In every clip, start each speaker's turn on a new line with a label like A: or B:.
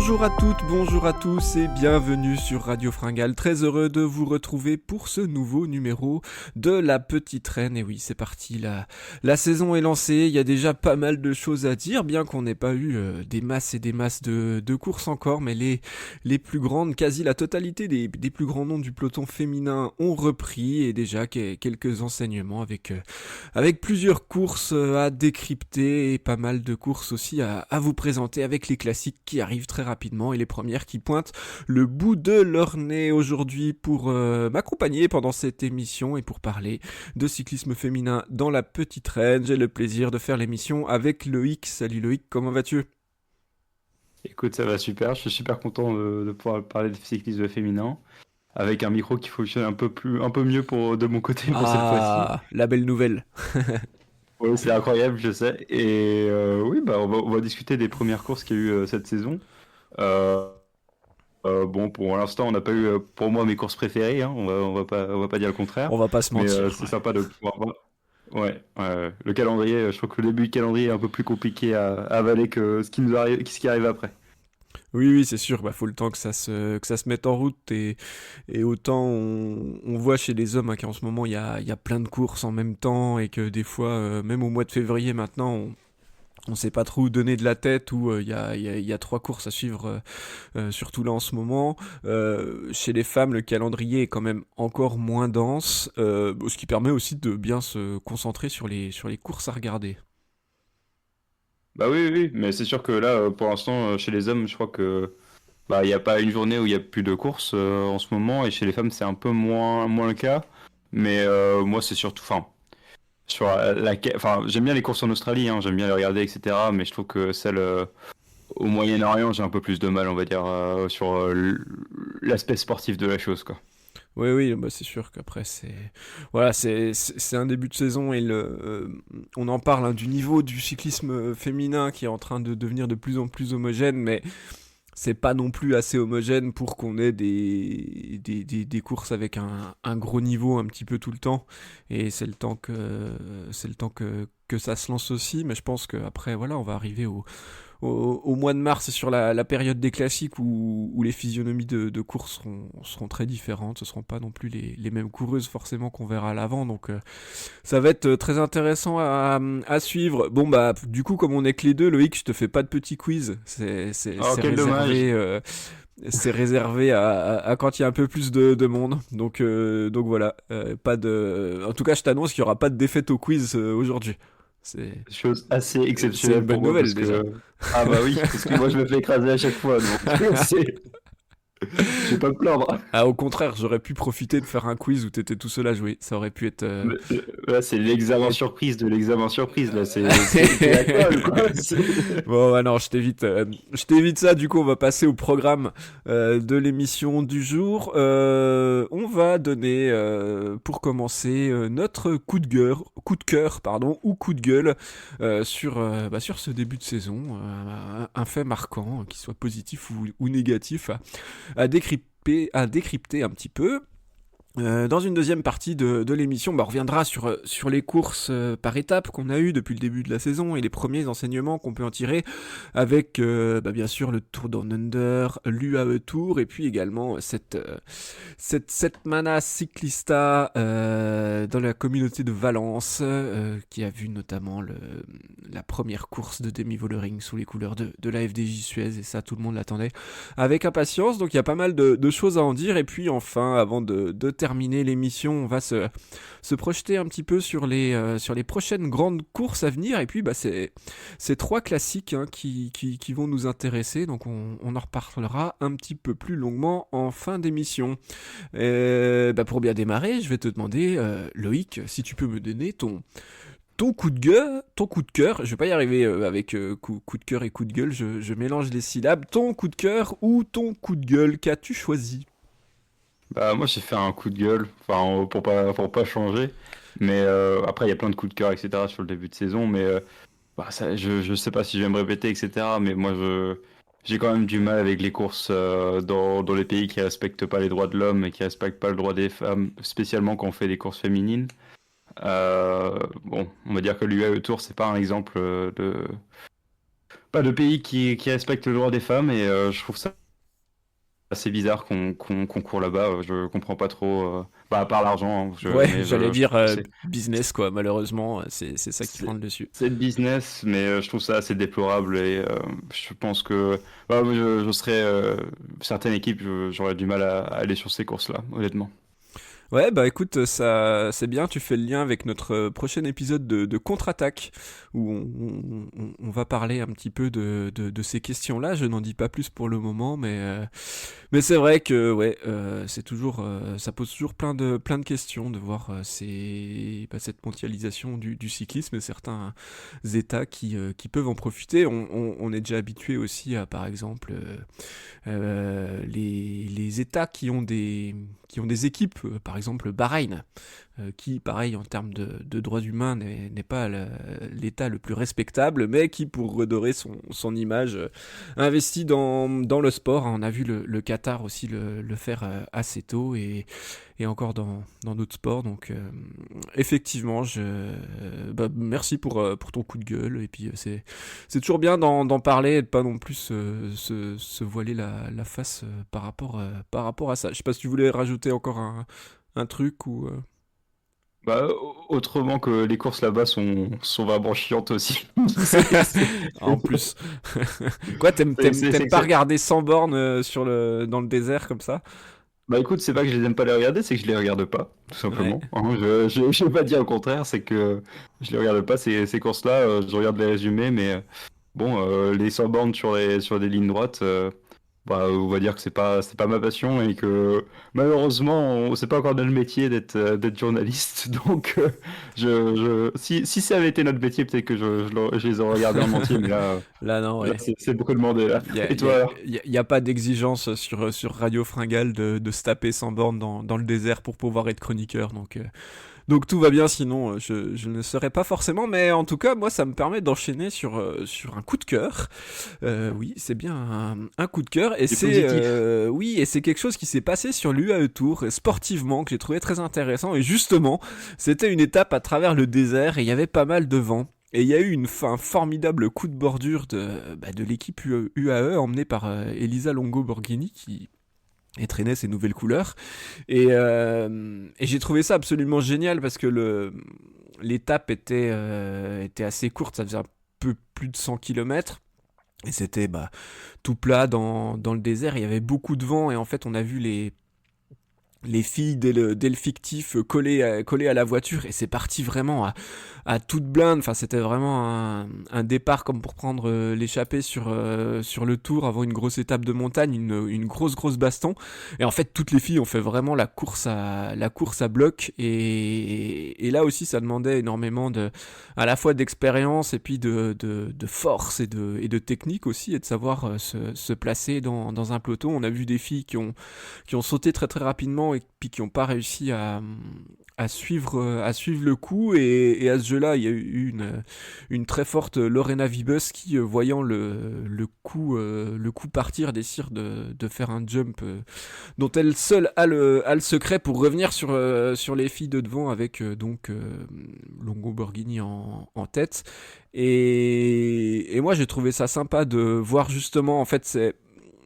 A: Bonjour à toutes, bonjour à tous et bienvenue sur Radio Fringale. Très heureux de vous retrouver pour ce nouveau numéro de La Petite Reine. Et oui, c'est parti, la saison est lancée, il y a déjà pas mal de choses à dire, bien qu'on n'ait pas eu des masses et des masses de courses encore, mais les plus grandes, quasi la totalité des plus grands noms du peloton féminin ont repris et déjà quelques enseignements avec plusieurs courses à décrypter et pas mal de courses aussi à vous présenter avec les classiques qui arrivent très rapidement et les premières qui pointent le bout de leur nez aujourd'hui pour m'accompagner pendant cette émission et pour parler de cyclisme féminin dans la Petite Reine. J'ai le plaisir de faire l'émission avec Loïc. Salut Loïc, comment vas-tu ?
B: Écoute, ça va super, je suis super content de pouvoir parler de cyclisme féminin avec un micro qui fonctionne un peu mieux de mon côté pour cette fois-ci.
A: Ah, la belle nouvelle.
B: Oui, c'est incroyable, je sais. Et oui, bah, on va discuter des premières courses qu'il y a eu cette saison. Euh, bon, pour l'instant, on n'a pas eu, pour moi, mes courses préférées, hein, on va pas dire le contraire.
A: On va pas se
B: Mais
A: mentir.
B: c'est
A: Ouais.
B: sympa de pouvoir voir. Ouais, le calendrier, je trouve que le début du calendrier est un peu plus compliqué à avaler que ce qui arrive après.
A: Oui, c'est sûr, faut le temps que ça se mette en route et autant on voit chez les hommes qu'en ce moment il y a plein de courses en même temps et que des fois, même au mois de février maintenant, on sait pas trop où donner de la tête où il y a trois courses à suivre, surtout là en ce moment. Chez les femmes, le calendrier est quand même encore moins dense, ce qui permet aussi de bien se concentrer sur les courses à regarder.
B: Bah oui, oui, oui, mais c'est sûr que là, pour l'instant, chez les hommes, je crois que bah il n'y a pas une journée où il y a plus de courses en ce moment, et chez les femmes, c'est un peu moins le cas. Mais moi, c'est surtout, enfin, enfin, j'aime bien les courses en Australie, hein, j'aime bien les regarder, etc. Mais je trouve que celles au Moyen-Orient, j'ai un peu plus de mal, on va dire, sur l'aspect sportif de la chose, quoi.
A: Oui, c'est sûr qu'après voilà, c'est un début de saison et on en parle du niveau du cyclisme féminin qui est en train de devenir de plus en plus homogène, mais c'est pas non plus assez homogène pour qu'on ait des courses avec un gros niveau un petit peu tout le temps. Et c'est le temps que ça se lance aussi, mais je pense qu'après, voilà, on va arriver au mois de mars sur la période des classiques où les physionomies de course seront très différentes. Ce seront pas non plus les mêmes coureuses forcément qu'on verra à l'avant. Donc ça va être très intéressant à suivre. Bon du coup comme on est que les deux, Loïc, je te fais pas de petit quiz.
B: Oh, quel dommage!
A: C'est réservé à quand il y a un peu plus de monde. Donc voilà, pas de. En tout cas, je t'annonce qu'il y aura pas de défaite au quiz aujourd'hui. C'est
B: Chose assez
A: c'est une
B: exceptionnelle
A: bonne
B: pour moi
A: nouvelle
B: parce
A: déjà.
B: que ah bah oui, parce que moi je me fais écraser à chaque fois, donc je vais pas me plaindre.
A: Ah, au contraire, j'aurais pu profiter de faire un quiz où t'étais tout seul à jouer. Ça aurait pu être.
B: Mais, là, c'est l'examen
A: être-
B: surprise de l'examen surprise, là, c'est la colle, quoi.
A: Bon, non, je t'évite ça. Du coup, on va passer au programme de l'émission du jour. On va donner, pour commencer, notre coup de cœur, pardon, ou coup de gueule sur ce début de saison. Un fait marquant, qu'il soit positif ou négatif, à décrypter un petit peu. Dans une deuxième partie de l'émission, on reviendra sur les courses par étapes qu'on a eues depuis le début de la saison et les premiers enseignements qu'on peut en tirer avec bien sûr le Tour Down Under, l'UAE Tour et puis également cette Mana Cyclista dans la communauté de Valence qui a vu notamment la première course de Demi Vollering sous les couleurs de la FDJ Suez et ça tout le monde l'attendait avec impatience. Donc il y a pas mal de choses à en dire et puis enfin avant de terminer l'émission on va se projeter un petit peu sur les prochaines grandes courses à venir et puis c'est trois classiques qui vont nous intéresser donc on en reparlera un petit peu plus longuement en fin d'émission. Pour bien démarrer, je vais te demander, Loïc, si tu peux me donner ton coup de cœur. Je vais pas y arriver avec coup de cœur et coup de gueule. Je mélange les syllabes. Ton coup de cœur ou ton coup de gueule, qu'as-tu choisi ?
B: Bah, moi, j'ai fait un coup de gueule, enfin, pour pas changer. Mais après, il y a plein de coups de cœur, etc. sur le début de saison. Mais bah, ça, je sais pas si je vais me répéter, etc. Mais moi, j'ai quand même du mal avec les courses dans les pays qui respectent pas les droits de l'homme et qui respectent pas le droit des femmes, spécialement quand on fait des courses féminines. Bon, on va dire que l'UAE Tour, c'est pas un exemple pas de pays qui respecte le droit des femmes et je trouve ça assez bizarre qu'on court là-bas. Je comprends pas trop. Bah, à part l'argent, hein,
A: Ouais,
B: mais
A: j'allais
B: je
A: dire
B: trouve que c'est
A: business quoi. Malheureusement, c'est ça qui
B: c'est
A: prend le dessus.
B: c'est le business, mais je trouve ça assez déplorable et je pense que bah, je serais certaines équipes, j'aurais du mal à aller sur ces courses-là, honnêtement.
A: Ouais, bah écoute, ça, c'est bien, tu fais le lien avec notre prochain épisode de Contre-attaque, où on va parler un petit peu de ces questions-là. Je n'en dis pas plus pour le moment, mais c'est vrai que ouais, c'est toujours, ça pose toujours plein de questions de voir cette mondialisation du cyclisme et certains États qui peuvent en profiter. On est déjà habitué aussi à, par exemple, les États qui ont des équipes, par exemple Bahreïn, qui, pareil, en termes de droits humains, n'est pas l'État le plus respectable, mais qui, pour redorer son image, investit dans le sport. On a vu le Qatar aussi le faire assez tôt et encore dans d'autres sports. Donc, effectivement, merci pour ton coup de gueule. Et puis, c'est toujours bien d'en parler et de pas non plus se voiler la face par rapport à ça. Je sais pas si tu voulais rajouter encore un truc ou.
B: Bah, autrement que les courses là-bas sont vraiment chiantes aussi. C'est c'est-
A: En plus. Quoi, t'aimes pas
B: c'est-
A: regarder sans bornes dans le désert comme ça?
B: Bah écoute, c'est pas que je les aime pas les regarder, c'est que je les regarde pas, tout
A: Ouais.
B: simplement. Hein, je vais pas dire le contraire, c'est que je les regarde pas ces courses-là. Je regarde les résumés, mais bon, les 100 bornes sur des lignes droites, bah, on va dire que c'est pas ma passion et que malheureusement, c'est pas encore notre métier d'être journaliste. Donc, si ça avait été notre métier, peut-être que je les aurais regardés en entier, mais
A: Là, non,
B: là
A: ouais.
B: c'est beaucoup demandé là.
A: Il y a,
B: Et
A: y a-
B: toi alors?
A: y a pas d'exigence sur Radio Fringale de se taper sans borne dans le désert pour pouvoir être chroniqueur. Donc tout va bien, sinon je ne serais pas forcément. Mais en tout cas, moi, ça me permet d'enchaîner sur un coup de cœur. Oui, c'est bien un coup de cœur. Et
B: C'est positif.
A: oui, et c'est quelque chose qui s'est passé sur l'UAE Tour, sportivement, que j'ai trouvé très intéressant. Et justement, c'était une étape à travers le désert et il y avait pas mal de vent. Et il y a eu un formidable coup de bordure de l'équipe UAE emmenée par Elisa Longo Borghini qui traînait ses nouvelles couleurs. Et j'ai trouvé ça absolument génial parce que l'étape était assez courte, ça faisait un peu plus de 100 km. Et c'était tout plat dans le désert, il y avait beaucoup de vent et en fait on a vu les filles dès le fictif collées à la voiture et c'est parti vraiment à toute blinde. Enfin, c'était vraiment un départ comme pour prendre l'échappée sur le tour avant une grosse étape de montagne, une grosse baston. Et en fait, toutes les filles ont fait vraiment la course à bloc et là aussi, ça demandait énormément à la fois d'expérience et puis de force et de technique aussi et de savoir se placer dans un peloton. On a vu des filles qui ont sauté très rapidement et puis qui n'ont pas réussi à suivre le coup et à ce jeu-là il y a eu une très forte Lorena Vibus qui voyant le coup partir décide de faire un jump dont elle seule a le secret pour revenir sur les filles de devant avec Longo Borghini en tête et moi j'ai trouvé ça sympa de voir justement en fait c'est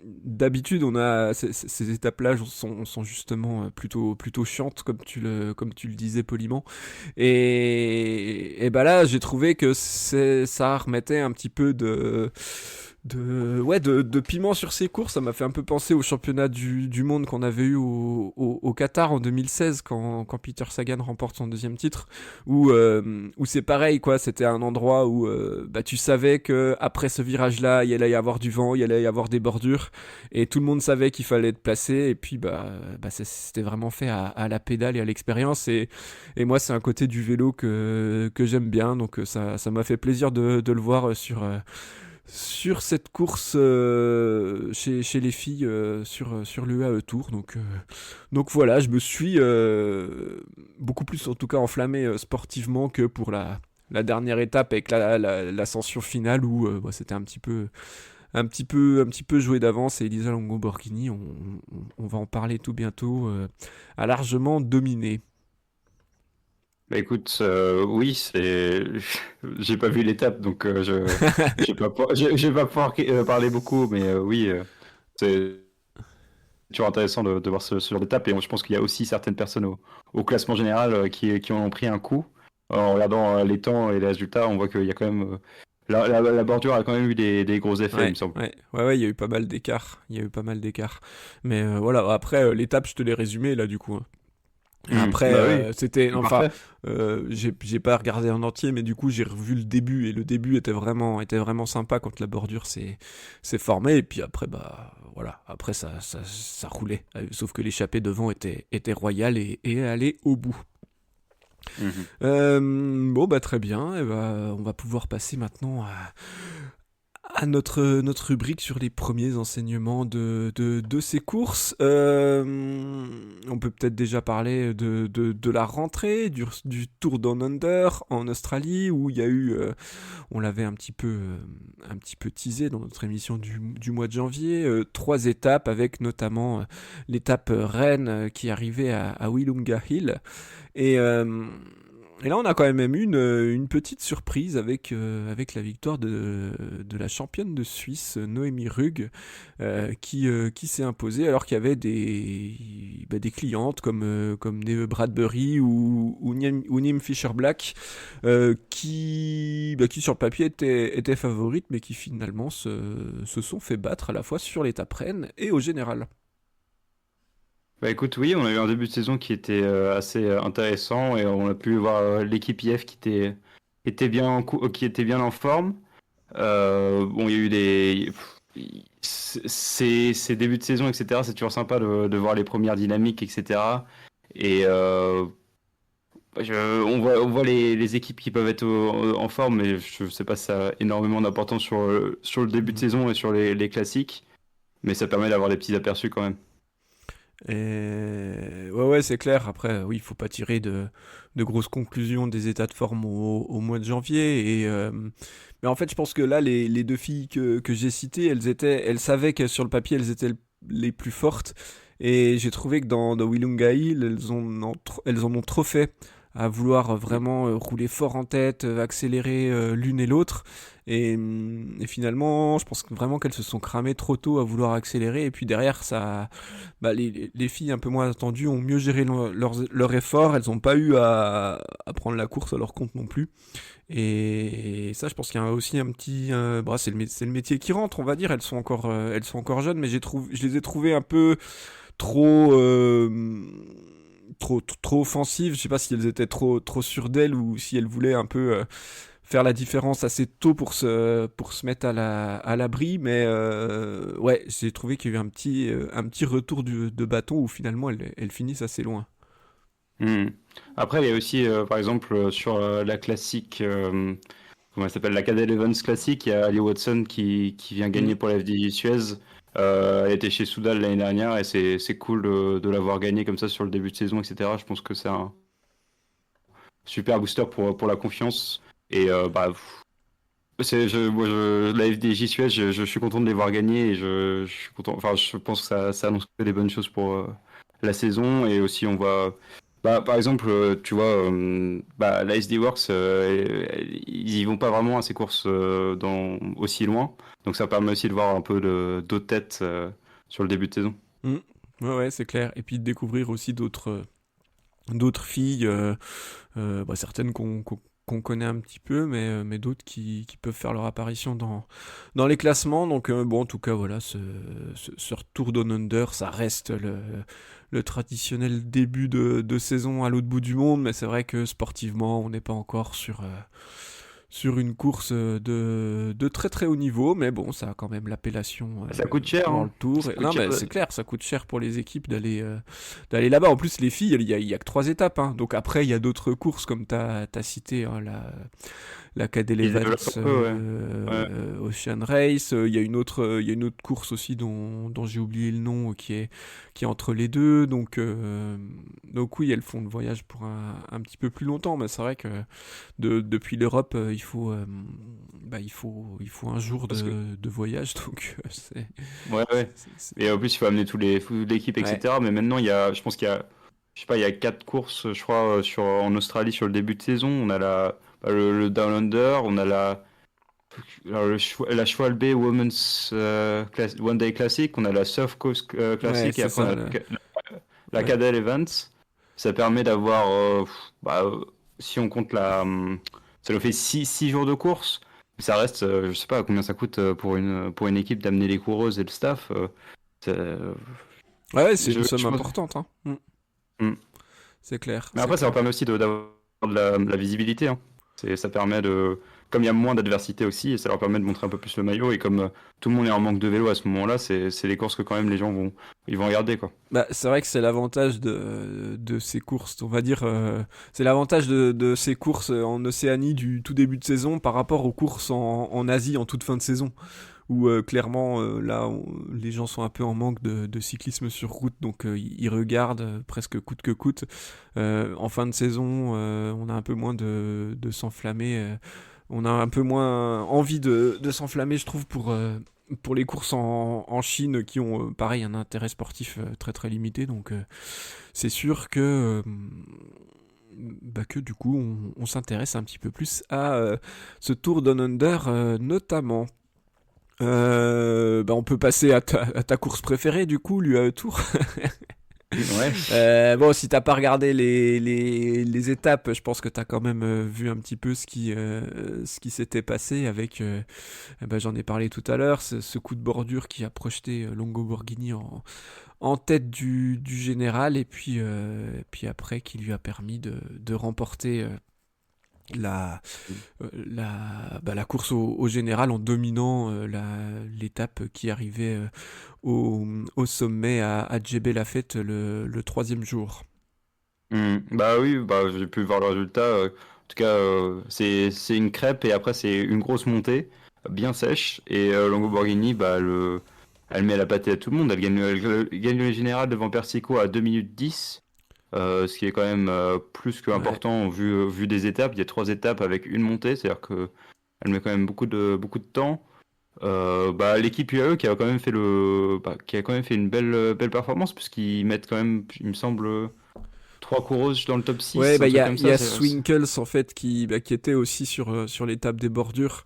A: d'habitude, on a ces étapes-là sont justement plutôt chiantes, comme tu le disais poliment. Et bah là, j'ai trouvé que ça remettait un petit peu de piment sur ses courses. Ça m'a fait un peu penser au championnat du monde qu'on avait eu au Qatar en 2016 quand Peter Sagan remporte son deuxième titre où c'est pareil quoi, c'était un endroit où tu savais que après ce virage là il allait y avoir du vent, il allait y avoir des bordures et tout le monde savait qu'il fallait être placé et puis c'était vraiment fait à la pédale et à l'expérience et moi c'est un côté du vélo que j'aime bien donc ça m'a fait plaisir de le voir sur cette course chez les filles sur l'UAE Tour. Donc voilà, je me suis beaucoup plus en tout cas enflammé sportivement que pour la dernière étape avec l'ascension finale où c'était un petit peu joué d'avance et Elisa Longo Borghini, on va en parler tout bientôt, a largement dominé.
B: Bah écoute, oui, c'est. J'ai pas vu l'étape, donc je vais pas pouvoir parler beaucoup, mais oui, c'est toujours intéressant de voir ce genre d'étape. Et je pense qu'il y a aussi certaines personnes au classement général qui en ont pris un coup. En regardant les temps et les résultats, on voit qu'il y a quand même. La bordure a quand même eu des gros effets, il me
A: Ouais,
B: semble.
A: ouais, il y a eu pas mal d'écarts. Il y a eu pas mal d'écarts. Mais voilà, après, l'étape, je te l'ai résumé là, du coup, hein. Après,
B: Bah oui,
A: c'était,
B: c'est
A: enfin,
B: parfait.
A: j'ai pas regardé en entier, mais du coup, j'ai revu le début et le début était vraiment sympa quand la bordure s'est formée. Et puis après, bah, voilà, après ça roulait. Sauf que l'échappée devant était royale et allait au bout.
B: Mhm.
A: Bon, bah, très bien. Et bah, on va pouvoir passer maintenant à notre rubrique sur les premiers enseignements de ces courses. On peut peut-être déjà parler de la rentrée, du Tour Down Under en Australie, où il y a eu, on l'avait un petit peu teasé dans notre émission du mois de janvier, 3 étapes avec notamment l'étape Rennes qui arrivait à Willunga Hill. Et, euh, et là, on a quand même eu une petite surprise avec la victoire de la championne de Suisse, Noémie Rugg, qui s'est imposée alors qu'il y avait des clientes comme Neve Bradbury ou Nim Fisher-Black qui sur le papier étaient favorites, mais qui finalement se sont fait battre à la fois sur l'étape Rennes et au général.
B: Bah écoute, oui, on a eu un début de saison qui était assez intéressant et on a pu voir l'équipe IF était bien qui était bien en forme. Bon, il y a eu ces débuts de saison, etc. C'est toujours sympa de voir les premières dynamiques, etc. Et on voit les équipes qui peuvent être en forme, mais je sais pas si ça a énormément d'importance sur le début de
A: Mhm.
B: saison et sur les classiques, mais ça permet d'avoir des petits aperçus quand même.
A: Et ouais, c'est clair. Après, oui, il faut pas tirer de grosses conclusions des états de forme au mois de janvier. Mais en fait, je pense que là, les deux filles que j'ai citées, elles savaient que sur le papier, elles étaient les plus fortes. Et j'ai trouvé que dans Willunga Hill, elles en ont trop fait à vouloir vraiment rouler fort en tête, accélérer l'une et l'autre. Et finalement, je pense vraiment qu'elles se sont cramées trop tôt à vouloir accélérer. Et puis derrière, bah, les filles un peu moins attendues ont mieux géré leur effort. Elles n'ont pas eu à prendre la course à leur compte non plus. Et ça, je pense qu'il y a aussi un petit. Bah, c'est le métier qui rentre, on va dire. Elles sont encore jeunes, mais je les ai trouvées un peu trop. Trop offensives. Je sais pas si elles étaient trop sûres d'elles ou si elles voulaient un peu faire la différence assez tôt pour se mettre à l'abri. Mais ouais, j'ai trouvé qu'il y a eu un petit retour de bâton où finalement elles finissent assez loin.
B: Hmm. Après, il y a aussi, par exemple, sur la classique, comment elle s'appelle, la Cadel Evans classique, il y a Ali Watson qui vient
A: Mm.
B: gagner pour la FDJ Suez. Elle était chez Soudal l'année dernière et c'est cool de l'avoir gagné comme ça sur le début de saison, etc. Je pense que c'est un super booster pour la confiance. Et bah, moi, la FDJ Suez, je suis content de les voir gagner et je suis content. Enfin, je pense que ça annonce que des bonnes choses pour la saison. Et aussi, on voit, bah, par exemple, tu vois, bah, la SD Works, ils y vont pas vraiment à ces courses aussi loin. Donc, ça permet aussi de voir un peu d'autres têtes sur le début de saison.
A: Mm. Ouais, ouais, c'est clair. Et puis de découvrir aussi d'autres filles, bah, certaines qu'on connaît un petit peu, mais d'autres qui peuvent faire leur apparition dans les classements. Donc, bon, en tout cas, voilà, ce Tour Down Under, ça reste le traditionnel début de saison à l'autre bout du monde, mais c'est vrai que sportivement, on n'est pas encore sur une course de très très haut niveau, mais bon, ça a quand même l'appellation
B: Ça coûte cher,
A: World
B: hein.
A: Tour.
B: Ça coûte
A: Non,
B: cher.
A: mais c'est clair, ça coûte cher pour les équipes d'aller là-bas. En plus, les filles, il y a que 3 étapes, hein. Donc après, il y a d'autres courses, comme tu as cité, hein, la Cadel
B: Ils
A: Evans
B: développent un peu, ouais. Ouais.
A: Ocean Race. Il y a une autre course aussi dont j'ai oublié le nom qui est entre les deux. Donc oui, elles font le voyage pour un petit peu plus longtemps, mais c'est vrai que depuis l'Europe, il faut un jour
B: Parce que,
A: de voyage, donc
B: ouais, ouais.
A: c'est- c'est-
B: Et en plus, il faut amener toute l'équipe,
A: ouais.
B: etc. Mais maintenant, je pense qu'il y a je sais pas, il y a 4 courses, je crois, en Australie sur le début de saison. On a le Down Under, on a la Schwalbe Women's One Day Classic, on a la Surf Coast
A: Ouais,
B: Classic et
A: c'est
B: après on
A: ça.
B: a la
A: Ouais.
B: Cadel Events. Ça permet d'avoir, si on compte ça nous fait 6 jours de course. Ça reste, je sais pas combien ça coûte pour une équipe d'amener les coureuses et le staff.
A: Ouais, c'est une somme
B: Je pense.
A: importante, hein.
B: Hmm.
A: C'est clair,
B: Mais
A: c'est
B: après, ça leur
A: clair.
B: permet aussi d'avoir de la visibilité, hein. Ça permet de. Comme il y a moins d'adversité aussi, et ça leur permet de montrer un peu plus le maillot. Et comme tout le monde est en manque de vélo à ce moment-là, c'est les courses que quand même les gens ils vont regarder, quoi.
A: Bah, c'est vrai que c'est l'avantage de ces courses, on va dire, c'est l'avantage de ces courses en Océanie du tout début de saison par rapport aux courses en Asie en toute fin de saison, où clairement là les gens sont un peu en manque de cyclisme sur route, donc ils regardent presque coûte que coûte. En fin de saison, on a un peu moins de s'enflammer, on a un peu moins envie de s'enflammer, je trouve, pour les courses en Chine qui ont pareil un intérêt sportif très très limité, donc c'est sûr que du coup on s'intéresse un petit peu plus à ce Tour Down Under notamment. On peut passer à ta course préférée du coup, l'UAE Tour.
B: Ouais.
A: Bon, si t'as pas regardé les étapes, je pense que t'as quand même vu un petit peu ce qui s'était passé avec, j'en ai parlé tout à l'heure, ce coup de bordure qui a projeté Longo Borghini en tête du général, et puis après qui lui a permis de remporter la course au général en dominant l'étape qui arrivait au sommet à Djebel Lafette le troisième jour.
B: Bah oui, j'ai pu voir le résultat. En tout cas, c'est une crêpe et après c'est une grosse montée, bien sèche. Et Longo Borghini, elle met la pâtée à tout le monde. Elle gagne le général devant Persico à 2 minutes 10, ce qui est quand même plus que
A: Ouais.
B: important vu des étapes. Il y a 3 étapes avec une montée, c'est-à-dire que elle met quand même beaucoup de temps. L'équipe UAE qui a quand même qui a quand même fait une belle performance puisqu'ils mettent quand même, il me semble, 3 coureuses dans le top
A: Ouais,
B: 6, un truc comme
A: il y
B: ça.
A: a Swinkles en fait qui était aussi sur l'étape des bordures,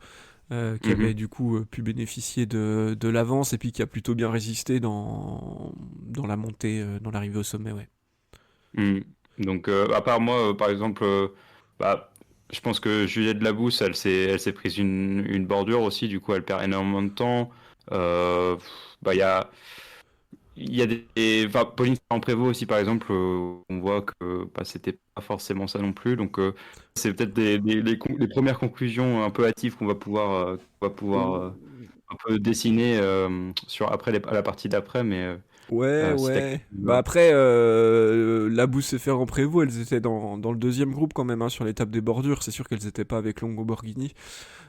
A: qui avait
B: Mhm.
A: du coup pu bénéficier de l'avance et puis qui a plutôt bien résisté dans la montée, dans l'arrivée au sommet, ouais.
B: Mhm. Donc, à part moi, par exemple, bah, je pense que Juliette Labousse, elle s'est prise une bordure aussi, du coup, elle perd énormément de temps. Bah, il y a enfin, Pauline Ferrand-Prévot aussi, par exemple, on voit que c'était pas forcément ça non plus. Donc, c'est peut-être les premières conclusions un peu hâtives qu'on va pouvoir un peu dessiner à la partie d'après, mais
A: Ouais,
B: si t'as
A: ouais. Bah après, Labousse et Ferrand-Prévot, elles étaient dans le deuxième groupe quand même, hein, sur l'étape des bordures. C'est sûr qu'elles étaient pas avec Longo Borghini.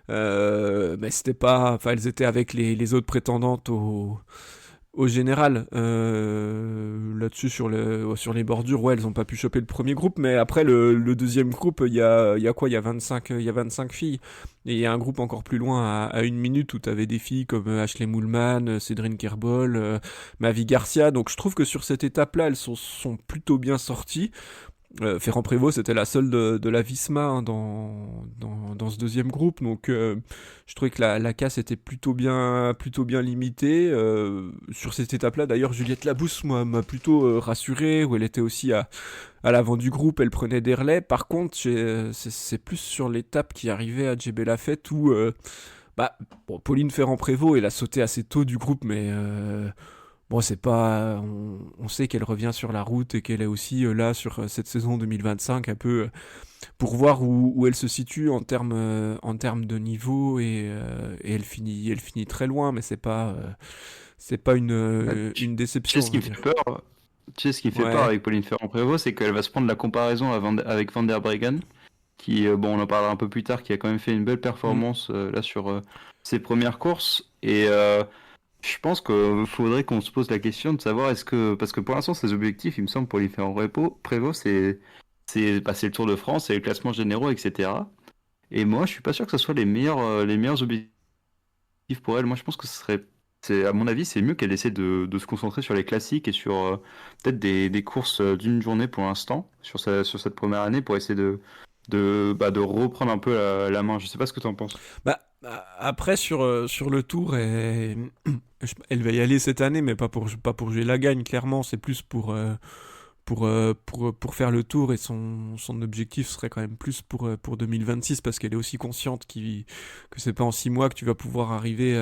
A: Mais c'était pas. Enfin, elles étaient avec les autres prétendantes au général. Là-dessus, sur les bordures, ouais, elles ont pas pu choper le premier groupe. Mais après, le deuxième groupe, il y a quoi? Il y a 25 filles. Et il y a un groupe encore plus loin, à une minute, où t'avais des filles comme Ashley Moolman, Cédrine Kerbol, Mavi Garcia. Donc je trouve que sur cette étape-là, elles sont plutôt bien sorties. Ferrand-Prévot, c'était la seule de la Visma, hein, dans ce deuxième groupe, donc je trouvais que la casse était plutôt bien limitée. Sur cette étape-là, d'ailleurs, Juliette Labousse m'a plutôt rassuré, où elle était aussi à l'avant du groupe, elle prenait des relais. Par contre, c'est plus sur l'étape qui arrivait à Djebel Lafette où Pauline Ferrand-Prévot, elle a sauté assez tôt du groupe, mais bon, c'est pas. On sait qu'elle revient sur la route et qu'elle est aussi là sur cette saison 2025, un peu pour voir où elle se situe en termes de niveau, et elle finit très loin, mais c'est pas
B: Bah,
A: une
B: tu sais
A: déception,
B: ce
A: on
B: qui
A: va
B: me fait
A: dire.
B: peur? Tu sais ce qui me fait peur
A: Ouais.
B: avec Pauline Ferrand-Prévot, c'est qu'elle va se prendre la comparaison avec Van der Breggen, qui, bon, on en parlera un peu plus tard, qui a quand même fait une belle
A: Mm.
B: performance là sur ses premières courses. Et je pense qu'il faudrait qu'on se pose la question de savoir parce que pour l'instant, ses objectifs, il me semble, Pauline Ferrand-Prévot, c'est passer le Tour de France, c'est les classements généraux, etc. Et moi, je suis pas sûr que ce soit les meilleurs objectifs pour elle. Moi, je pense que ce serait À mon avis, c'est mieux qu'elle essaie de se concentrer sur les classiques et sur peut-être des courses d'une journée pour l'instant, sur cette première année, pour essayer de reprendre un peu la main. Je sais pas ce que tu en penses.
A: Bah, après, sur le tour, elle va y aller cette année, mais pas pour jouer la gagne, clairement. C'est plus pour faire le tour, et son objectif serait quand même plus pour 2026, parce qu'elle est aussi consciente que c'est pas en 6 mois que tu vas pouvoir arriver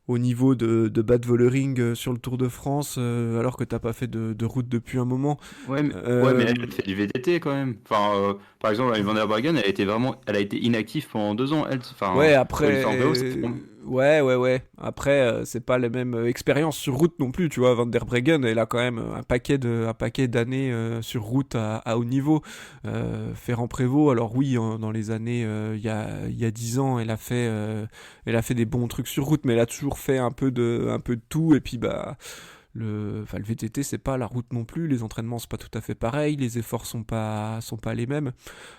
A: au niveau de Bad Vollering sur le Tour de France, alors que t'as pas fait de route depuis un moment.
B: Ouais, mais elle fait du VTT quand même. Enfin, par exemple, Van der Breggen, elle a été inactive pendant 2 ans. Elle,
A: Ouais,
B: enfin, pour une
A: après,
B: en vélo, c'est
A: ouais. Après, c'est pas la même expérience sur route non plus, tu vois. Van der Breggen, elle a quand même un paquet d'années sur route à haut niveau. Ferrand-Prévot, alors oui, dans les années, il y a 10 ans, elle a fait des bons trucs sur route, mais elle a toujours fait un peu de tout, et puis bah. Le VTT, c'est pas la route non plus, les entraînements c'est pas tout à fait pareil, les efforts sont pas les mêmes.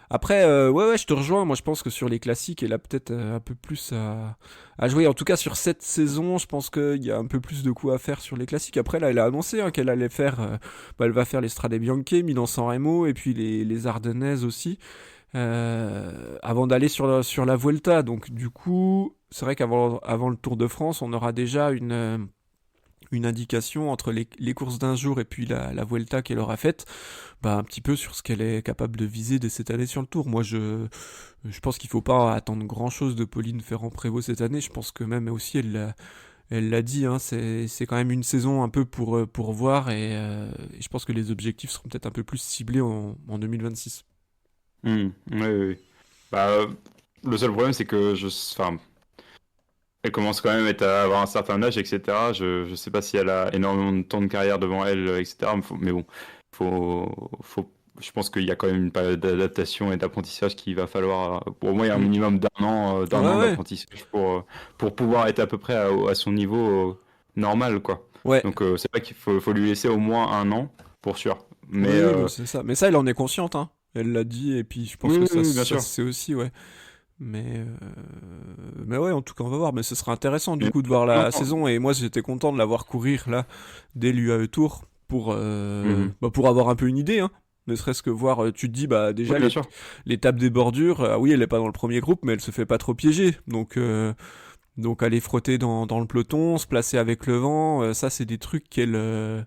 A: Après, ouais, je te rejoins. Moi, je pense que sur les classiques, elle a peut-être un peu plus à jouer. En tout cas, sur cette saison, je pense qu'il y a un peu plus de coups à faire sur les classiques. Après, là, elle a annoncé qu'elle allait faire. Elle va faire les Strade Bianche, Milan-San Remo, et puis les Ardennaises aussi, avant d'aller sur la Vuelta. Donc, du coup, c'est vrai avant le Tour de France, on aura déjà une indication entre les courses d'un jour et puis la Vuelta qu'elle aura faite, bah, un petit peu sur ce qu'elle est capable de viser dès cette année sur le Tour. Moi, je pense qu'il faut pas attendre grand-chose de Pauline Ferrand-Prévot cette année. Je pense que même aussi, elle l'a dit, hein, c'est quand même une saison un peu pour voir, et je pense que les objectifs seront peut-être un peu plus ciblés en 2026.
B: Oui, oui, oui. Bah, le seul problème, c'est que enfin, elle commence quand même à avoir un certain âge, etc. Je sais pas si elle a énormément de temps de carrière devant elle, etc. Mais bon, faut, je pense qu'il y a quand même une période d'adaptation et d'apprentissage qu'il va falloir. Pour moi, il y a un
A: Mm.
B: minimum d'un
A: Ouais,
B: an
A: ouais,
B: d'apprentissage pour pouvoir être à peu près à son niveau normal, quoi.
A: ouais.
B: Donc, c'est vrai faut lui laisser au moins un an, pour sûr. Mais
A: Oui, bah, c'est ça. Mais ça, elle en est consciente, hein. Elle l'a dit, et puis je pense
B: oui,
A: que
B: oui, oui, bien
A: ça
B: sûr.
A: se sait aussi, ouais. Mais, mais ouais, en tout cas, on va voir. Mais ce sera intéressant du
B: Mais
A: coup de voir
B: non,
A: la
B: non.
A: saison. Et moi, j'étais content de la voir courir là dès l'UAE Tour
B: Mhm.
A: pour avoir un peu une idée. Hein. Ne serait-ce que voir, tu te dis, bah
B: Oui,
A: déjà
B: bien sûr.
A: l'étape des bordures, ah oui, elle est pas dans le premier groupe, mais elle se fait pas trop piéger. Donc aller frotter dans le peloton, se placer avec le vent, ça c'est des trucs qu'elle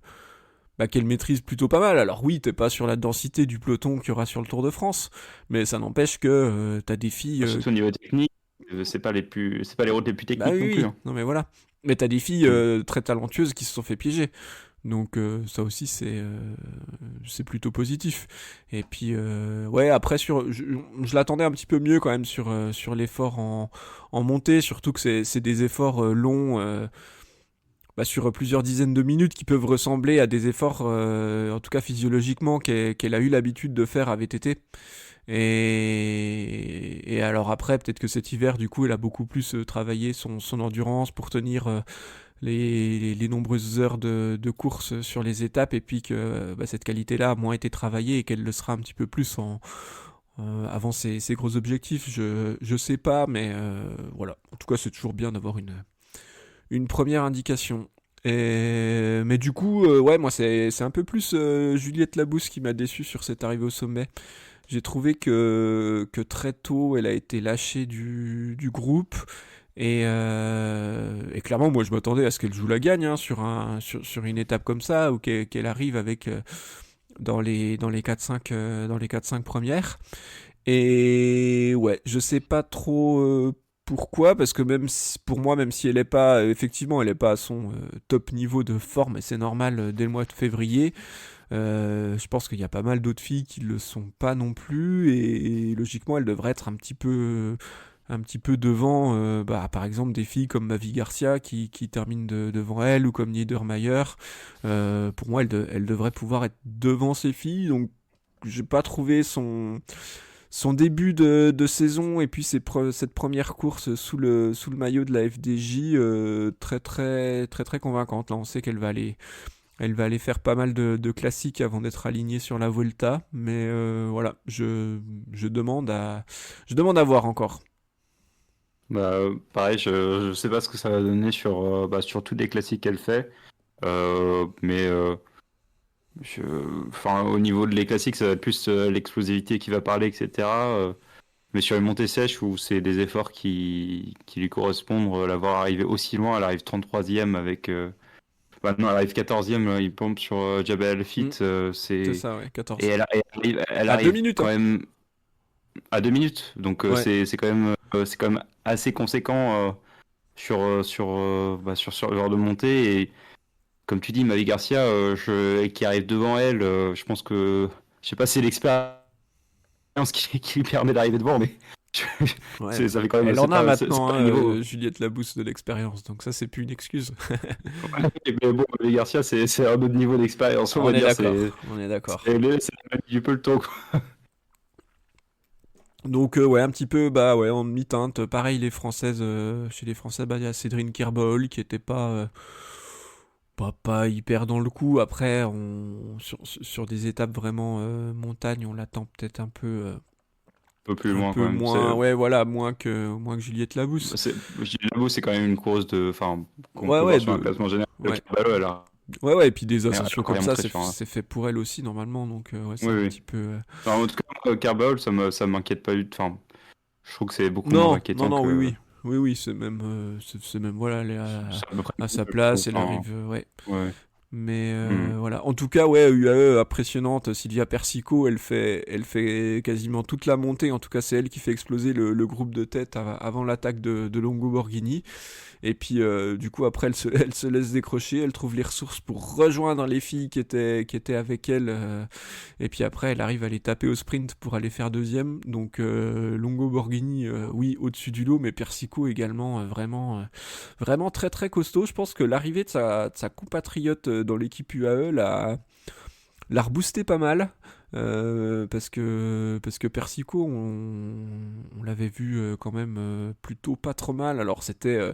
A: maîtrise plutôt pas mal. Alors oui, t'es pas sur la densité du peloton qu'il y aura sur le Tour de France, mais ça n'empêche que t'as des filles.
B: Surtout au niveau technique, c'est pas les routes les plus
A: Bah
B: techniques
A: oui,
B: non plus,
A: oui,
B: hein.
A: non mais voilà. Mais t'as des filles
B: Mm.
A: très talentueuses qui se sont fait piéger. Donc ça aussi c'est plutôt positif. Et puis ouais, après je l'attendais un petit peu mieux quand même sur l'effort en montée, surtout que c'est des efforts longs, bah, sur plusieurs dizaines de minutes, qui peuvent ressembler à des efforts, en tout cas physiologiquement, qu'elle a eu l'habitude de faire à VTT. Et alors après, peut-être que cet hiver, du coup, elle a beaucoup plus travaillé son endurance pour tenir les nombreuses heures de course sur les étapes, et puis que bah, cette qualité-là a moins été travaillée, et qu'elle le sera un petit peu plus avant ses gros objectifs. Je sais pas, mais voilà. En tout cas, c'est toujours bien d'avoir une première indication. Mais du coup, ouais, moi, c'est un peu plus Juliette Labousse qui m'a déçu sur cette arrivée au sommet. J'ai trouvé que très tôt, elle a été lâchée du groupe. Et clairement, moi, je m'attendais à ce qu'elle joue la gagne, hein, sur une étape comme ça, ou qu'elle arrive avec dans les 4-5 dans les 4-5 premières. Et ouais, je sais pas trop pourquoi, parce que pour moi, même si elle est pas, effectivement, elle est pas à son top niveau de forme, et c'est normal dès le mois de février. Je pense qu'il y a pas mal d'autres filles qui le sont pas non plus, et logiquement, elle devrait être un petit peu devant, bah, par exemple, des filles comme Mavi Garcia qui termine devant elle, ou comme Niedermayer. Pour moi, elle devrait pouvoir être devant ces filles, donc j'ai pas trouvé son début de saison, et puis cette première course sous le maillot de la FDJ, très très très très convaincante. Là, on sait elle va aller faire pas mal de classiques avant d'être alignée sur la Volta, mais voilà, je demande à voir encore.
B: Pareil, je sais pas ce que ça va donner sur tous les classiques qu'elle fait. Mais enfin, au niveau de les classiques, ça va être plus l'explosivité qui va parler, etc. Mais sur une montée sèche où c'est des efforts qui lui correspondent, la voir arriver aussi loin, elle arrive 33e avec. Non, elle arrive 14e, il pompe sur Jabal Al-Fit.
A: Mm. C'est
B: C'est...
A: ça, ouais,
B: Et
A: 14.
B: elle
A: À 2
B: arrive
A: minutes,
B: quand
A: hein.
B: même à 2 minutes. Donc
A: Ouais.
B: c'est quand même assez conséquent sur ce genre de montée. Et comme tu dis, Mavi Garcia, qui arrive devant elle, je pense que. Je sais pas si c'est l'expérience qui lui permet d'arriver devant, mais
A: Ouais.
B: ça fait quand même.
A: Elle en a
B: C'est
A: maintenant,
B: pas
A: hein,
B: le niveau.
A: Juliette Labousse de l'expérience, donc ça, c'est plus une excuse.
B: Mais bon, Mavi Garcia, c'est un autre niveau d'expérience, on
A: On
B: va
A: est
B: dire.
A: d'accord, on est d'accord.
B: C'est la du peloton, quoi.
A: Donc ouais, un petit peu bah ouais en demi-teinte. Pareil les Françaises, chez les Français, bah il y a Cédrine Kerbol qui était pas hyper dans le coup. Après sur des étapes vraiment montagne, on l'attend peut-être
B: Un peu plus
A: un
B: loin, quand
A: peu
B: même.
A: moins, ouais voilà, moins que Juliette Labousse.
B: Gilles Labo, c'est quand même une course enfin, qu'on
A: Ouais
B: peut
A: ouais
B: voir sur un classement général. Le
A: ouais.
B: Carvalho,
A: Ouais, et puis des
B: elle a
A: ascensions
B: encore
A: comme
B: rien
A: ça,
B: montré
A: c'est
B: sur un.
A: c'est fait pour elle aussi normalement, donc ouais c'est
B: Oui,
A: un
B: oui.
A: petit peu.
B: En tout cas, Carvalho, ça m'inquiète pas du tout. Enfin, je trouve que c'est beaucoup moins
A: Non, non,
B: inquiétant
A: non, oui,
B: que.
A: oui. Oui, oui, c'est même, voilà, elle est
B: C'est à peu près
A: à
B: ce
A: sa
B: que je trouve.
A: place, elle
B: Enfin,
A: arrive, ouais.
B: ouais.
A: Mais
B: Hmm.
A: voilà. En tout cas, ouais, UAE impressionnante. Sylvia Persico, elle fait quasiment toute la montée. En tout cas, c'est elle qui fait exploser le groupe de tête avant l'attaque de Longo Borghini. Et puis, du coup, après, elle se laisse décrocher. Elle trouve les ressources pour rejoindre les filles qui étaient avec elle. Et puis après, elle arrive à les taper au sprint pour aller faire deuxième. Donc, Longo Borghini, oui, au-dessus du lot, mais Persico également, vraiment très très costaud. Je pense que l'arrivée de sa compatriote dans l'équipe UAE l'a reboosté pas mal. Parce que Persico, on l'avait vu quand même plutôt pas trop mal. Alors c'était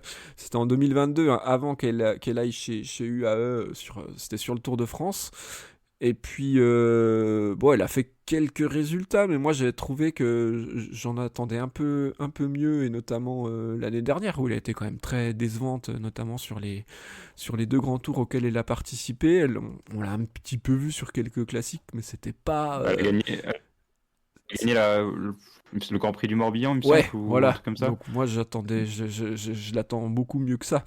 A: en 2022, hein, avant qu'elle aille chez UAE, c'était sur le Tour de France. Et puis, bon, elle a fait quelques résultats, mais moi j'ai trouvé que j'en attendais un peu mieux, et notamment l'année dernière, où elle a été quand même très décevante, notamment sur les deux grands tours auxquels elle a participé. On l'a un petit peu vu sur quelques classiques, mais c'était pas.
B: Elle a gagné le Grand Prix du Morbihan, il me semble,
A: Ouais,
B: ou un
A: voilà.
B: truc comme ça.
A: Donc moi j'attendais, je l'attends beaucoup mieux que ça,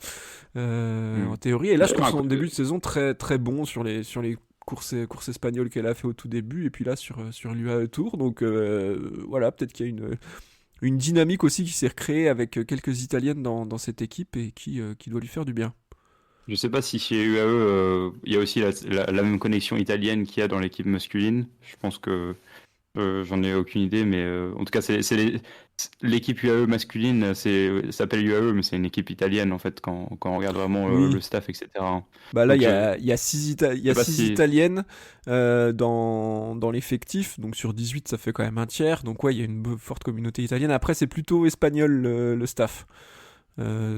B: Hmm.
A: en théorie. Et là je trouve
B: D'ailleurs,
A: son début de saison très très bon sur les courses espagnoles qu'elle a fait au tout début, et puis là sur l'UAE Tour. Donc voilà, peut-être qu'il y a une dynamique aussi qui s'est recréée avec quelques Italiennes dans cette équipe, et qui doit lui faire du bien.
B: je sais pas si chez UAE, il y a aussi la même connexion italienne qu'il y a dans l'équipe masculine. Je pense que j'en ai aucune idée, mais en tout cas, l'équipe UAE masculine, ça s'appelle UAE, mais c'est une équipe italienne en fait, quand on regarde vraiment le
A: Oui,
B: staff, etc.
A: bah là
B: Donc,
A: il y a il y
B: sais
A: a
B: pas
A: six
B: si.
A: Italiennes dans l'effectif, donc sur 18 ça fait quand même un tiers. Donc ouais, il y a une forte communauté italienne. Après c'est plutôt espagnol le staff.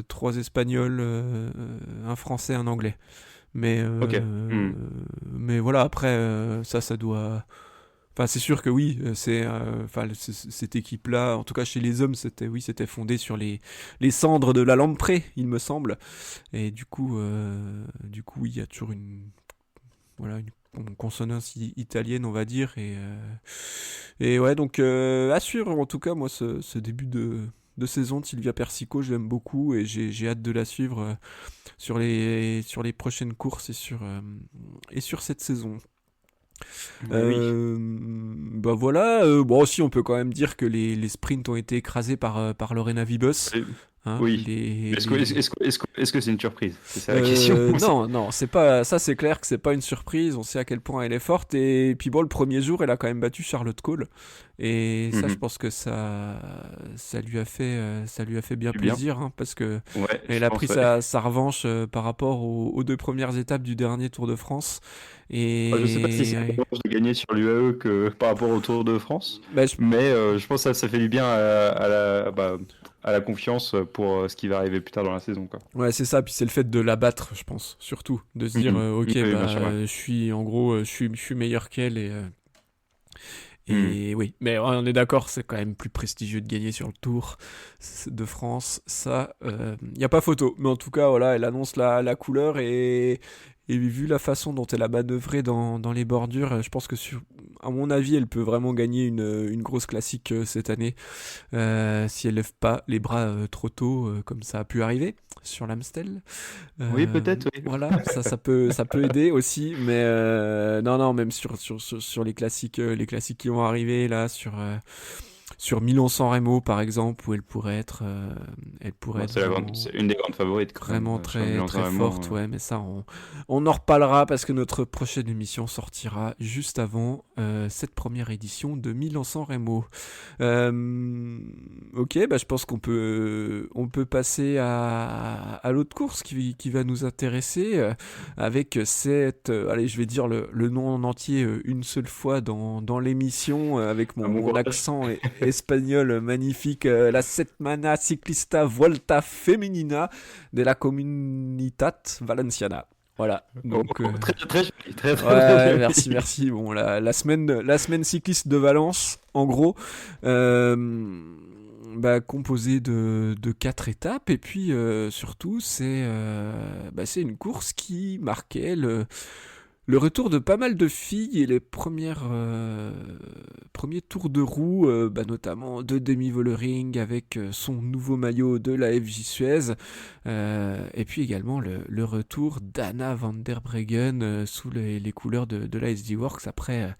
A: Trois Espagnols, un Français, un Anglais. Mais,
B: Ok. Hmm.
A: mais voilà, après, ça doit. Enfin, c'est sûr que oui, enfin, cette équipe-là, en tout cas chez les hommes, c'était fondé sur les cendres de la Lamprey, il me semble. Et du coup, oui, il y a toujours voilà, une consonance italienne, on va dire. Et ouais, donc à suivre, en tout cas, moi, ce début de saison de Sylvia Persico, je l'aime beaucoup, et j'ai hâte de la suivre sur les prochaines courses, et sur cette saison.
B: Mais oui.
A: Bah voilà, bon aussi on peut quand même dire que les sprints ont été écrasés par Lorena Vibos.
B: Euh,
A: Hein,
B: Oui. Est-ce que c'est une surprise? C'est ça la question.
A: non, non, c'est pas ça, c'est clair que c'est pas une surprise. On sait à quel point elle est forte, et puis bon, le premier jour, elle a quand même battu Charlotte Cole, et ça, je
B: Mhm.
A: pense que ça lui a fait bien
B: Du bien.
A: plaisir, hein, parce que
B: Ouais, je
A: elle a pris
B: pense, ouais.
A: sa revanche par rapport aux deux premières étapes du dernier Tour de France,
B: Bah, je sais pas si c'est la
A: et
B: revanche de gagner sur l'UAE que par rapport au Tour de France,
A: bah,
B: mais je pense que ça fait du bien à la confiance pour ce qui va arriver plus tard dans la saison, quoi.
A: ouais, c'est ça. Puis c'est le fait de la battre, je pense, surtout, de se dire,
B: Mhm.
A: ok,
B: Oui, bien
A: bah,
B: sûr, ouais.
A: je suis en gros, je suis meilleur qu'elle, Et oui, mais ouais, on est d'accord, c'est quand même plus prestigieux de gagner sur le Tour de France. Ça, il n'y a pas photo. Mais en tout cas, voilà, elle annonce la couleur et vu la façon dont elle a manœuvré dans les bordures, je pense que, à mon avis, elle peut vraiment gagner une grosse classique cette année. Si elle lève pas les bras trop tôt, comme ça a pu arriver sur l'Amstel.
B: Oui, peut-être, oui.
A: Voilà, ça peut aider aussi, mais non, même sur les classiques qui vont arriver là, sur Milan-San Remo par exemple, où elle pourrait
B: Bon,
A: être vraiment,
B: c'est une des grandes favorites quand même
A: vraiment
B: sur
A: très
B: Milan-San
A: très
B: Remo.
A: forte, ouais, mais ça on en reparlera parce que notre prochaine émission sortira juste avant cette première édition de Milan-San Remo. Ok, bah je pense qu'on peut passer à l'autre course qui va nous intéresser avec allez, je vais dire le nom en entier une seule fois dans l'émission avec
B: Ah, bon
A: mon
B: courage.
A: accent espagnol magnifique, la Setmana Ciclista Vuelta Femenina de la Comunitat Valenciana. Voilà, donc
B: Très très joli, très très très
A: ouais,
B: joli.
A: merci. Bon, la semaine cycliste de Valence, en gros, composée de 4 étapes. Et puis, surtout, c'est une course qui marquait le retour de pas mal de filles et les premiers tours de roue, notamment de Demi Vollering avec son nouveau maillot de la FJ Suez, et puis également le retour d'Anna van der Breggen sous les couleurs de la SD Works après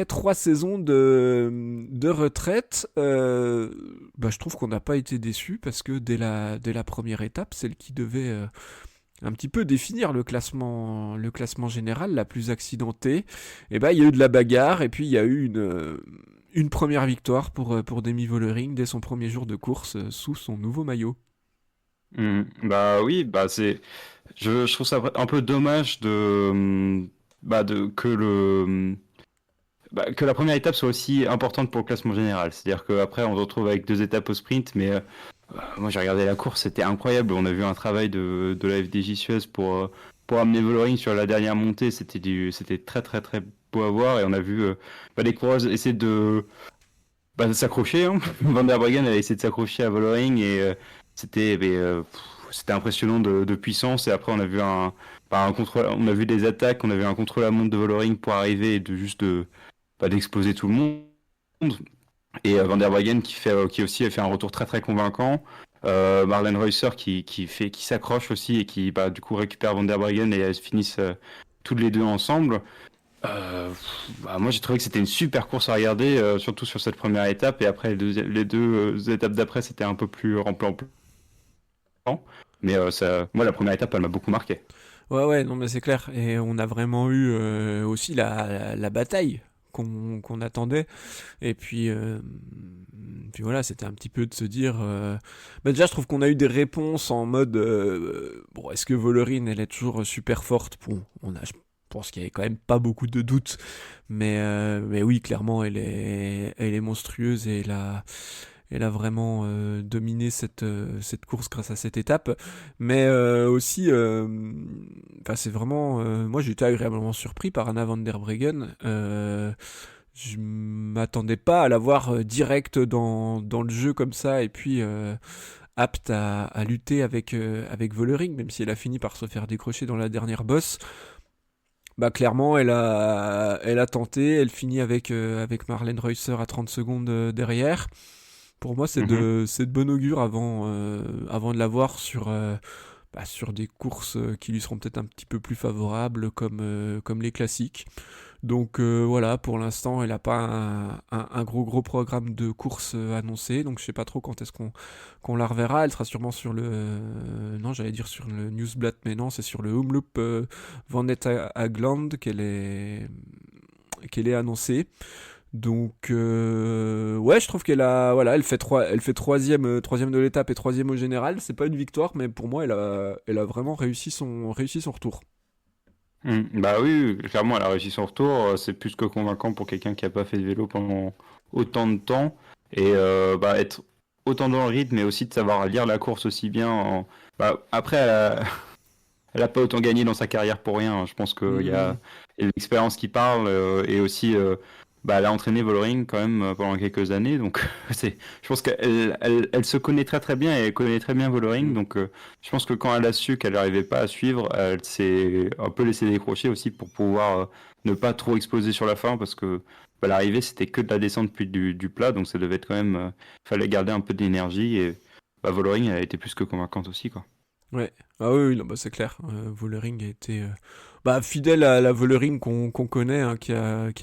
A: 3 saisons de retraite. Je trouve qu'on n'a pas été déçus parce que dès la première étape, celle qui devait un petit peu définir le classement général, la plus accidentée, et il y a eu de la bagarre, et puis il y a eu une première victoire pour Demi Vollering dès son premier jour de course sous son nouveau maillot.
B: Bah oui, je trouve ça un peu dommage que la première étape soit aussi importante pour le classement général. C'est-à-dire qu'après, on se retrouve avec 2 étapes au sprint, mais moi j'ai regardé la course, c'était incroyable. On a vu un travail de la FDJ Suez pour amener Vollering sur la dernière montée. C'était très très très beau à voir et on a vu les coureuses essayer de s'accrocher. Hein. Van der Breggen elle a essayé de s'accrocher à Vollering et c'était impressionnant de puissance. Et après, on a vu un contrôle, on a vu des attaques, on a vu un contrôle à montre de Vollering pour arriver et d'exploser tout le monde. Et Van der Breggen qui aussi a fait un retour très très convaincant. Marlene Reusser qui s'accroche aussi et qui du coup récupère Van der Breggen et elles finissent toutes les deux ensemble. Moi j'ai trouvé que c'était une super course à regarder, surtout sur cette première étape et après les deux étapes d'après c'était un peu plus remplant. Mais moi la première étape elle m'a beaucoup marqué.
A: Ouais, non, mais c'est clair. Et on a vraiment eu aussi la bataille qu'on attendait. Et puis voilà, c'était un petit peu de se dire. Déjà, je trouve qu'on a eu des réponses en mode bon, est-ce que Vollering, elle est toujours super forte? Bon, je pense qu'il y avait quand même pas beaucoup de doutes. Mais oui, clairement, elle est monstrueuse et elle a vraiment dominé cette course grâce à cette étape. Mais aussi, c'est vraiment. Moi, j'ai été agréablement surpris par Anna van der Breggen. Je m'attendais pas à la voir direct dans le jeu comme ça et puis apte à lutter avec Vollering, même si elle a fini par se faire décrocher dans la dernière bosse. Clairement, elle a tenté, elle finit avec Marlene Reusser à 30 secondes derrière. Pour moi, c'est de bon augure avant de la voir sur des courses qui lui seront peut-être un petit peu plus favorables comme les classiques. Donc voilà, pour l'instant, elle n'a pas un gros programme de courses annoncé, donc je sais pas trop quand est-ce qu'on la reverra. Elle sera sûrement sur non, j'allais dire sur le Newsblatt, mais non, c'est sur le Omloop Van Het Hagland qu'elle est annoncée. Donc ouais, je trouve voilà, elle fait troisième de l'étape et troisième au général. C'est pas une victoire, mais pour moi, elle a vraiment réussi son retour.
B: Bah oui, clairement, elle a réussi son retour. C'est plus que convaincant pour quelqu'un qui a pas fait de vélo pendant autant de temps. Et être autant dans le rythme, mais aussi de savoir lire la course aussi bien. Après, elle a pas autant gagné dans sa carrière pour rien. Je pense qu'il y a l'expérience qui parle et aussi bah, elle a entraîné Vollering quand même pendant quelques années, donc je pense qu'elle se connaît très très bien et elle connaît très bien Vollering,
A: Mm.
B: donc je pense que quand elle a su qu'elle n'arrivait pas à suivre, elle s'est un peu laissé décrocher aussi pour pouvoir ne pas trop exploser sur la fin, parce que bah, l'arrivée c'était que de la descente puis du plat, donc ça devait être quand même, fallait garder un peu d'énergie et bah, Vollering elle a été plus que convaincante aussi quoi.
A: Ouais. Ah oui, oui, non, bah c'est clair. Vollering a été bah, fidèle à la Vollering qu'on connaît, hein, qui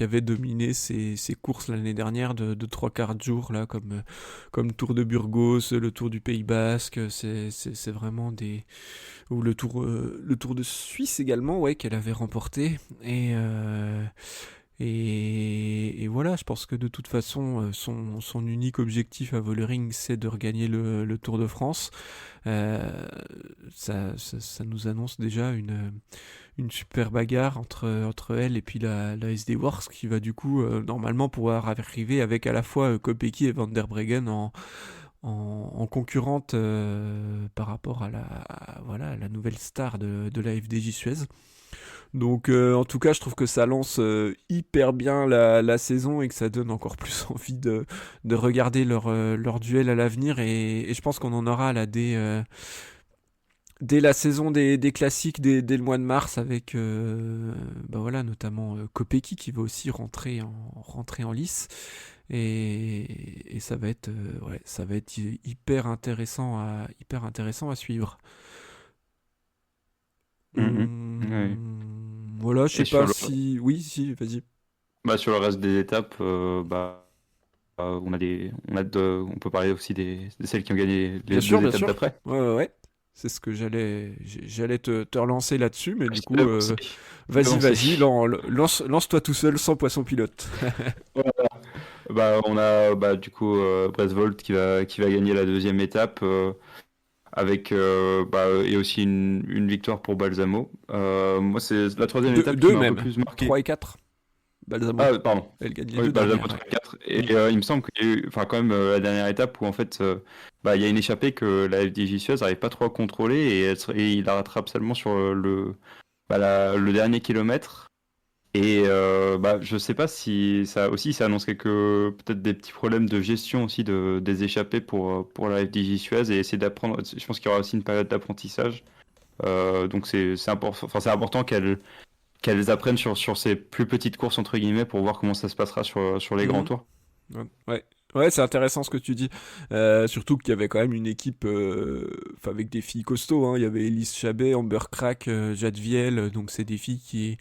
A: avait dominé ses courses l'année dernière de 3/4 de jour, là, comme le Tour de Burgos, le Tour du Pays Basque. C'est vraiment des. Ou le tour de Suisse également, ouais, qu'elle avait remporté. Et voilà, je pense que de toute façon, son unique objectif à Vollering, c'est de regagner le Tour de France. Euh, ça nous annonce déjà une super bagarre entre elle et puis la SD Works qui va du coup normalement pouvoir arriver avec à la fois Kopecky et Van der Breggen en concurrente par rapport voilà, à la nouvelle star de la FDJ Suez. Donc en tout cas, je trouve que ça lance hyper bien la saison et que ça donne encore plus envie de regarder leur duel à l'avenir. Et je pense qu'on en aura là dès la saison des classiques, dès le mois de mars, avec bah voilà, notamment Kopecky qui va aussi rentrer en lice. Et ça va être, ouais, ça va être hyper intéressant à suivre.
B: Mhm. Ouais.
A: Voilà, je sais
B: Et
A: pas si. Oui, si, vas-y.
B: sur le reste des étapes, on peut parler aussi de celles qui ont gagné les deux
A: Bien
B: étapes
A: sûr.
B: d'après.
A: Ouais, ouais, ouais. C'est ce que j'allais te relancer là-dessus, mais du
B: Je te l'ai
A: coup,
B: avancé. Je te l'ai
A: vas-y,
B: avancé.
A: lance-toi tout seul sans poisson pilote.
B: Voilà. Bah, on a du coup Bresvold qui va gagner la deuxième étape avec et aussi une victoire pour Balsamo. Moi, c'est la troisième étape qui
A: Deux
B: m'a un peu
A: même.
B: plus marqué.
A: 3 et 4. Balsamo.
B: Ah, pardon.
A: Elle gagne les
B: Oui,
A: deux
B: Balsamo
A: dernières, ouais.
B: 3-4. Et
A: Mm.
B: il me semble qu'il y a eu, enfin, quand même, la dernière étape où, en fait, il y a une échappée que la FDJ Suez n'arrive pas trop à contrôler et il la rattrape seulement sur le dernier kilomètre. Et je sais pas si ça aussi, ça annonce peut-être des petits problèmes de gestion aussi des échappées pour la FDJ Suez et essayer d'apprendre. Je pense qu'il y aura aussi une période d'apprentissage. Donc c'est important, enfin, c'est important qu'elles apprennent sur ces plus petites courses entre guillemets pour voir comment ça se passera sur les grands
A: Mhm.
B: tours.
A: Ouais, ouais. Ouais, c'est intéressant ce que tu dis. Surtout qu'il y avait quand même une équipe enfin, avec des filles costauds, hein. Il y avait Elise Chabet, Amber Crack, Jade Viel, donc c'est des filles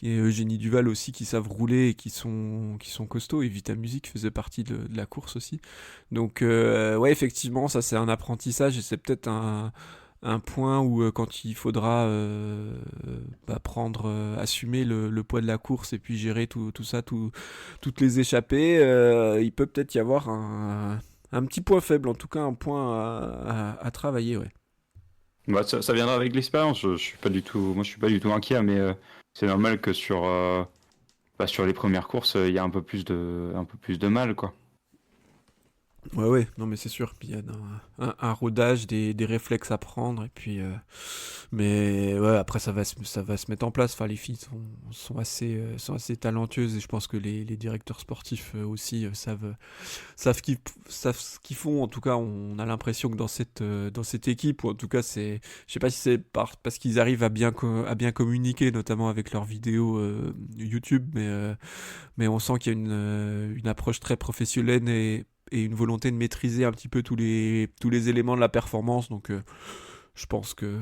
A: et Eugénie Duval aussi qui savent rouler et qui sont costauds. Et Vita Music faisait partie de la course aussi. Donc ouais, effectivement, ça c'est un apprentissage et c'est peut-être un point où quand il faudra assumer le poids de la course et puis gérer tout ça, toutes les échappées, il peut peut-être y avoir un petit point faible, en tout cas un point à travailler, ouais.
B: Ça viendra avec l'expérience. Moi je suis pas du tout inquiet, mais c'est normal que sur les premières courses, il y a un peu plus de mal quoi.
A: Ouais, ouais, non, mais c'est sûr. Puis il y a un rodage, des réflexes à prendre, et puis. Mais ouais, après, ça va se mettre en place. Enfin, les filles sont assez talentueuses, et je pense que les directeurs sportifs aussi savent ce qu'ils font. En tout cas, on a l'impression que dans cette équipe, ou en tout cas, je sais pas si c'est parce qu'ils arrivent à bien communiquer, notamment avec leurs vidéos YouTube, mais on sent qu'il y a une approche très professionnelle et une volonté de maîtriser un petit peu tous les éléments de la performance. Donc, je pense que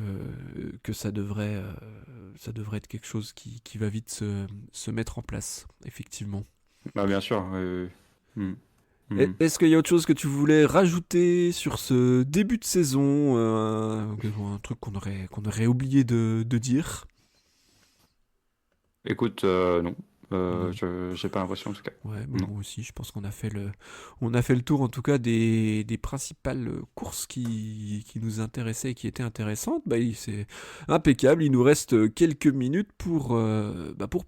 A: ça devrait être quelque chose qui va vite se mettre en place, effectivement.
B: Bah bien sûr. Hmm. Hmm.
A: Est-ce qu'il y a autre chose que tu voulais rajouter sur ce début de saison, un truc qu'on aurait oublié de dire?
B: Écoute, non.
A: Non.
B: J'ai pas l'impression en tout cas.
A: Ouais, bah,
B: Non.
A: moi aussi, je pense on a fait le tour en tout cas des principales courses qui nous intéressaient et qui étaient intéressantes. Bah, c'est impeccable. Il nous reste quelques minutes pour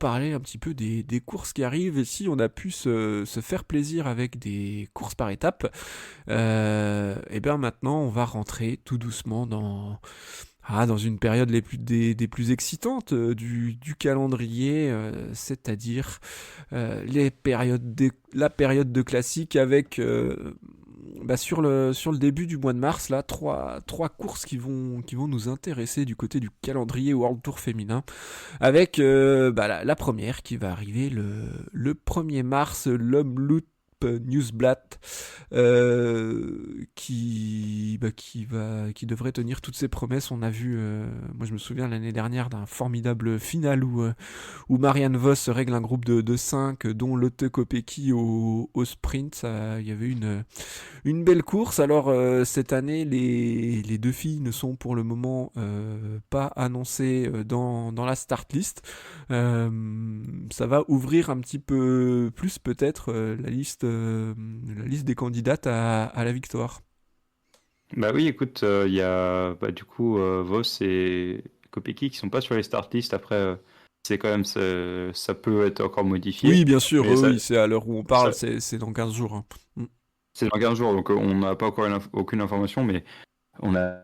A: parler un petit peu des courses qui arrivent. Et si on a pu se faire plaisir avec des courses par étapes, et bien maintenant on va rentrer tout doucement dans une période des plus excitantes du calendrier, c'est-à-dire la période de classique avec sur le début du mois de mars, là, trois courses qui vont nous intéresser du côté du calendrier World Tour féminin, avec la première qui va arriver le 1er mars, l'Omloop Newsblatt, qui devrait tenir toutes ses promesses. On a vu, moi je me souviens l'année dernière d'un formidable final où Marianne Vos règle un groupe de 5, dont Lotte Kopecky au sprint. Il y avait une belle course. Alors cette année, les deux filles ne sont pour le moment pas annoncées dans la start list. Ça va ouvrir un petit peu plus peut-être la liste des candidates à la victoire.
B: Bah oui, écoute, il y a du coup Vos et Kopecky qui sont pas sur les start list. Après, c'est quand même ça peut être encore modifié.
A: Oui, bien sûr,
B: Mais
A: oui, c'est à l'heure où on parle,
B: ça-
A: c'est dans 15 jours. Hein.
B: c'est dans 15 jours, donc on n'a pas encore aucune information, mais on a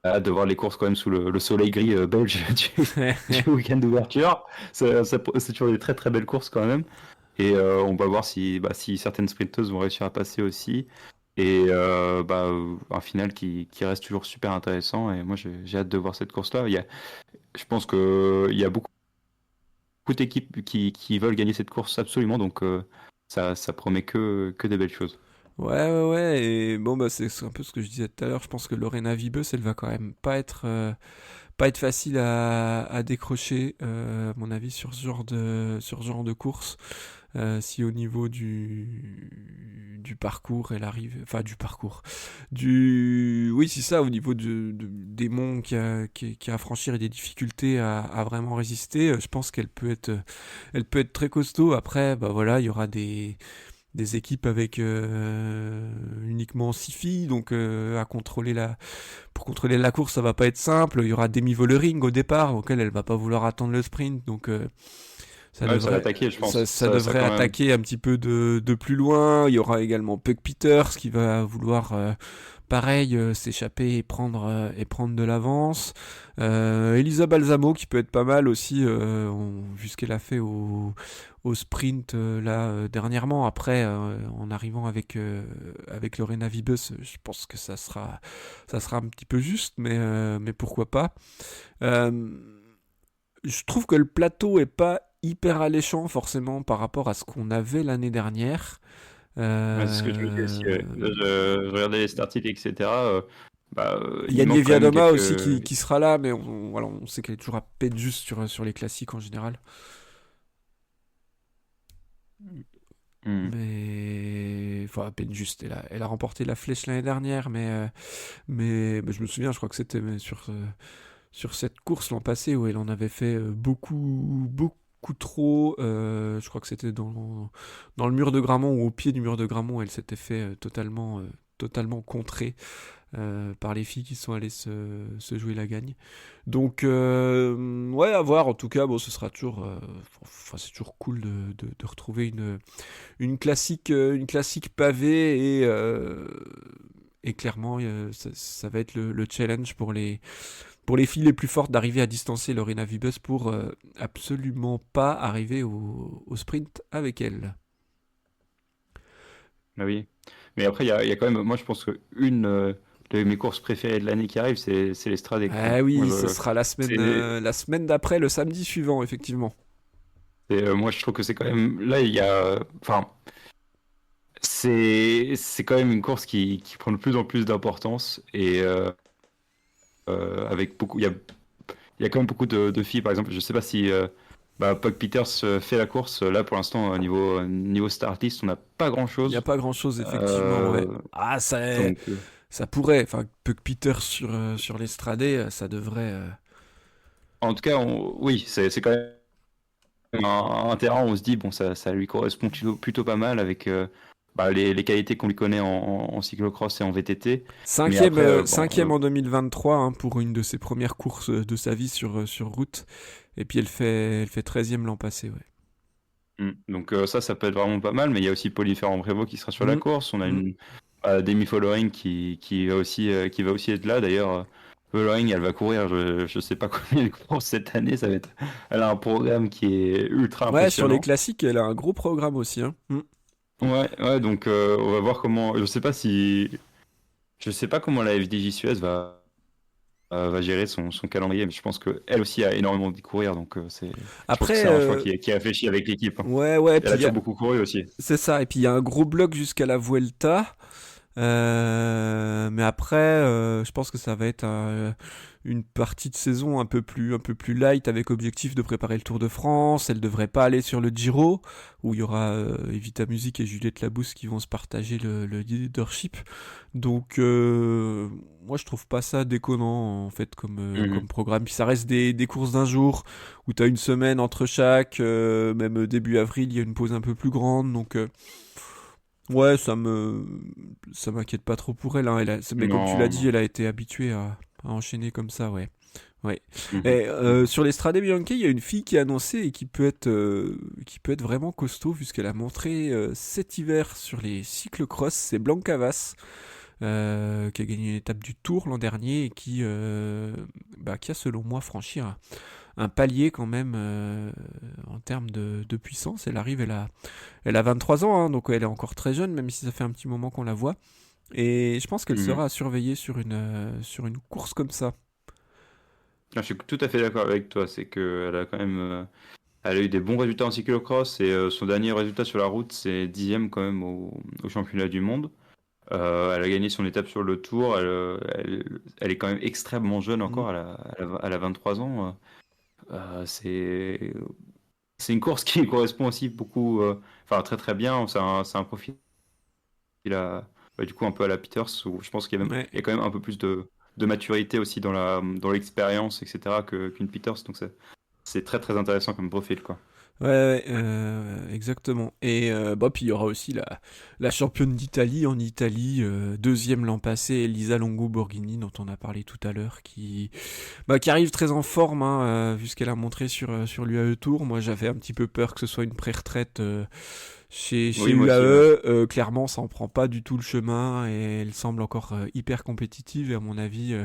B: hâte de voir les courses quand même sous le soleil gris belge du week-end d'ouverture. C'est toujours des très très belles courses quand même. Et on va voir si certaines sprinteuses vont réussir à passer aussi. Et un final qui reste toujours super intéressant. Et moi, j'ai hâte de voir cette course-là. Je pense qu'il y a beaucoup d'équipes qui veulent gagner cette course absolument. Donc, ça promet que des belles choses.
A: Ouais, et bon, c'est un peu ce que je disais tout à l'heure. Je pense que Lorena Wiebes, elle va quand même pas être facile à décrocher, à mon avis, sur ce genre de course. Si au niveau du parcours, elle arrive, enfin du parcours, oui, c'est ça, au niveau des monts qu'il y a à franchir et des difficultés à vraiment résister, je pense elle peut être très costaud. Après, voilà, il y aura des équipes avec uniquement 6 filles, donc pour contrôler la course, ça va pas être simple. Il y aura Demi Vollering au départ, auquel elle va pas vouloir attendre le sprint, donc ça
B: va attaquer, je pense.
A: ça devrait attaquer un petit peu de plus loin. Il y aura également Puck Peters qui va vouloir pareil s'échapper et prendre de l'avance. Elisa Balsamo qui peut être pas mal aussi, vu ce qu'elle a fait au sprint dernièrement. Après, en arrivant avec Lorena Wiebes, je pense que ça sera un petit peu juste, mais pourquoi pas. Je trouve que le plateau est pas hyper alléchant forcément par rapport à ce qu'on avait l'année dernière.
B: Ouais, c'est ce que je me dis aussi. Ouais. Là, je regardais les statistiques, etc.
A: Il y a
B: Il manque
A: Nievia
B: quand même
A: Doma
B: quelques.
A: aussi qui sera là, mais voilà, on sait qu'elle est toujours à peine juste sur les classiques en général.
B: Hmm.
A: Mais enfin, à peine juste. Elle a remporté la flèche l'année dernière, mais je me souviens, je crois que c'était sur cette course l'an passé où elle en avait fait beaucoup trop. Je crois que c'était dans le mur de Grammont ou au pied du mur de Grammont, elle s'était fait totalement contrer par les filles qui sont allées se jouer la gagne. Donc, ouais, à voir. En tout cas, bon, ce sera toujours, c'est toujours cool de retrouver une classique pavée et clairement, ça va être le challenge pour les filles les plus fortes d'arriver à distancer Lorena Wiebes pour absolument pas arriver au sprint avec elle.
B: Ah oui. Mais après, il y a quand même. Moi, je pense qu'une de mes courses préférées de l'année qui arrive, c'est l'Estrade, quoi.
A: Ah
B: Moi,
A: oui, ce sera
B: c'est-
A: la semaine d'après, le samedi suivant, effectivement.
B: moi, je trouve que c'est quand même. Là, il y a. Enfin, c'est quand même une course qui prend de plus en plus d'importance. Et avec beaucoup. Il y a quand même beaucoup de filles, par exemple. Je sais pas si. Puck Peters fait la course. Là, pour l'instant, niveau start list, on n'a pas
A: Il n'y a
B: grand-chose.
A: pas grand-chose, effectivement, ouais.
B: Euh,
A: Ah,
B: donc,
A: ça pourrait. Enfin, Puck Peters sur l'Estrade, ça devrait.
B: en tout cas, oui, c'est quand même un terrain où on se dit, bon, ça lui correspond plutôt pas mal avec les qualités qu'on lui connaît en cyclocross et en VTT. Mais
A: Cinquième,
B: après,
A: cinquième en 2023 hein, pour une de ses premières courses de sa vie sur route. Et puis elle fait 13e l'an passé, ouais.
B: donc ça peut être vraiment pas mal. Mais il y a aussi Pauline Ferrand-Prévot qui sera sur la
A: Mm,
B: course. On a
A: mm.
B: une Demi Following qui va aussi être là. D'ailleurs, Vollering, elle va courir, je sais pas combien de courses cette année, ça va être. Elle a un programme qui est ultra
A: Ouais, sur les
B: impressionnant.
A: classiques, elle a un gros programme aussi, hein.
B: Ouais, ouais, donc on va voir comment. Je sais pas comment la FDJ Suez va gérer son calendrier, mais je pense qu'elle aussi a énormément de courir, donc je pense que
A: Après,
B: c'est un choix qui est réfléchi avec l'équipe, hein.
A: ouais,
B: Elle
A: puis
B: a toujours beaucoup couru aussi.
A: c'est ça. Et puis il y a un gros bloc jusqu'à la Vuelta. Mais après, je pense que ça va être une partie de saison un peu plus light avec objectif de préparer le Tour de France. Elle devrait pas aller sur le Giro où il y aura Evita Music et Juliette Labousse qui vont se partager le leadership. Donc moi je trouve pas ça déconnant en fait comme
B: Mhm.
A: programme. Puis ça reste des courses d'un jour où tu as une semaine entre chaque. Même début avril il y a une pause un peu plus grande. Donc ouais, ça m'inquiète pas trop pour elle, hein. Mais comme tu l'as
B: Non,
A: dit,
B: non.
A: elle a été habituée à enchaîner comme ça, ouais. Ouais.
B: Mhm.
A: Et
B: Mhm.
A: sur les Strade Bianche, il y a une fille qui a annoncé et qui peut être vraiment costaud puisqu'elle a montré cet hiver sur les cyclocross, c'est Blanca Vas, qui a gagné une étape du Tour l'an dernier et qui a selon moi franchi un palier quand même en termes de puissance. Elle a 23 ans, hein, donc elle est encore très jeune, même si ça fait un petit moment qu'on la voit. Et je pense qu'elle
B: Mhm.
A: sera à surveiller sur une course comme ça.
B: Ah, je suis tout à fait d'accord avec toi, c'est que elle a quand même, elle a eu des bons résultats en cyclocross et son dernier résultat sur la route, c'est 10e quand même au championnat du monde. Elle a gagné son étape sur le Tour. Elle est quand même extrêmement jeune
A: Mm.
B: encore. Elle a 23 ans. C'est une course qui correspond aussi beaucoup, enfin très très bien. C'est un profil du coup un peu à la Peters où je pense
A: Ouais.
B: il y a quand même un peu plus de maturité aussi dans l'expérience, etc. qu'une Peters. Donc c'est très très intéressant comme profil quoi.
A: Ouais, exactement. Et puis il y aura aussi la championne d'Italie en Italie, deuxième l'an passé, Elisa Longo Borghini, dont on a parlé tout à l'heure, qui arrive très en forme, hein, vu ce qu'elle a montré sur l'UAE Tour. Moi, j'avais un petit peu peur que ce soit une pré-retraite chez
B: Oui, moi aussi, ouais.
A: UAE. Clairement, ça en prend pas du tout le chemin et elle semble encore hyper compétitive. Et à mon avis,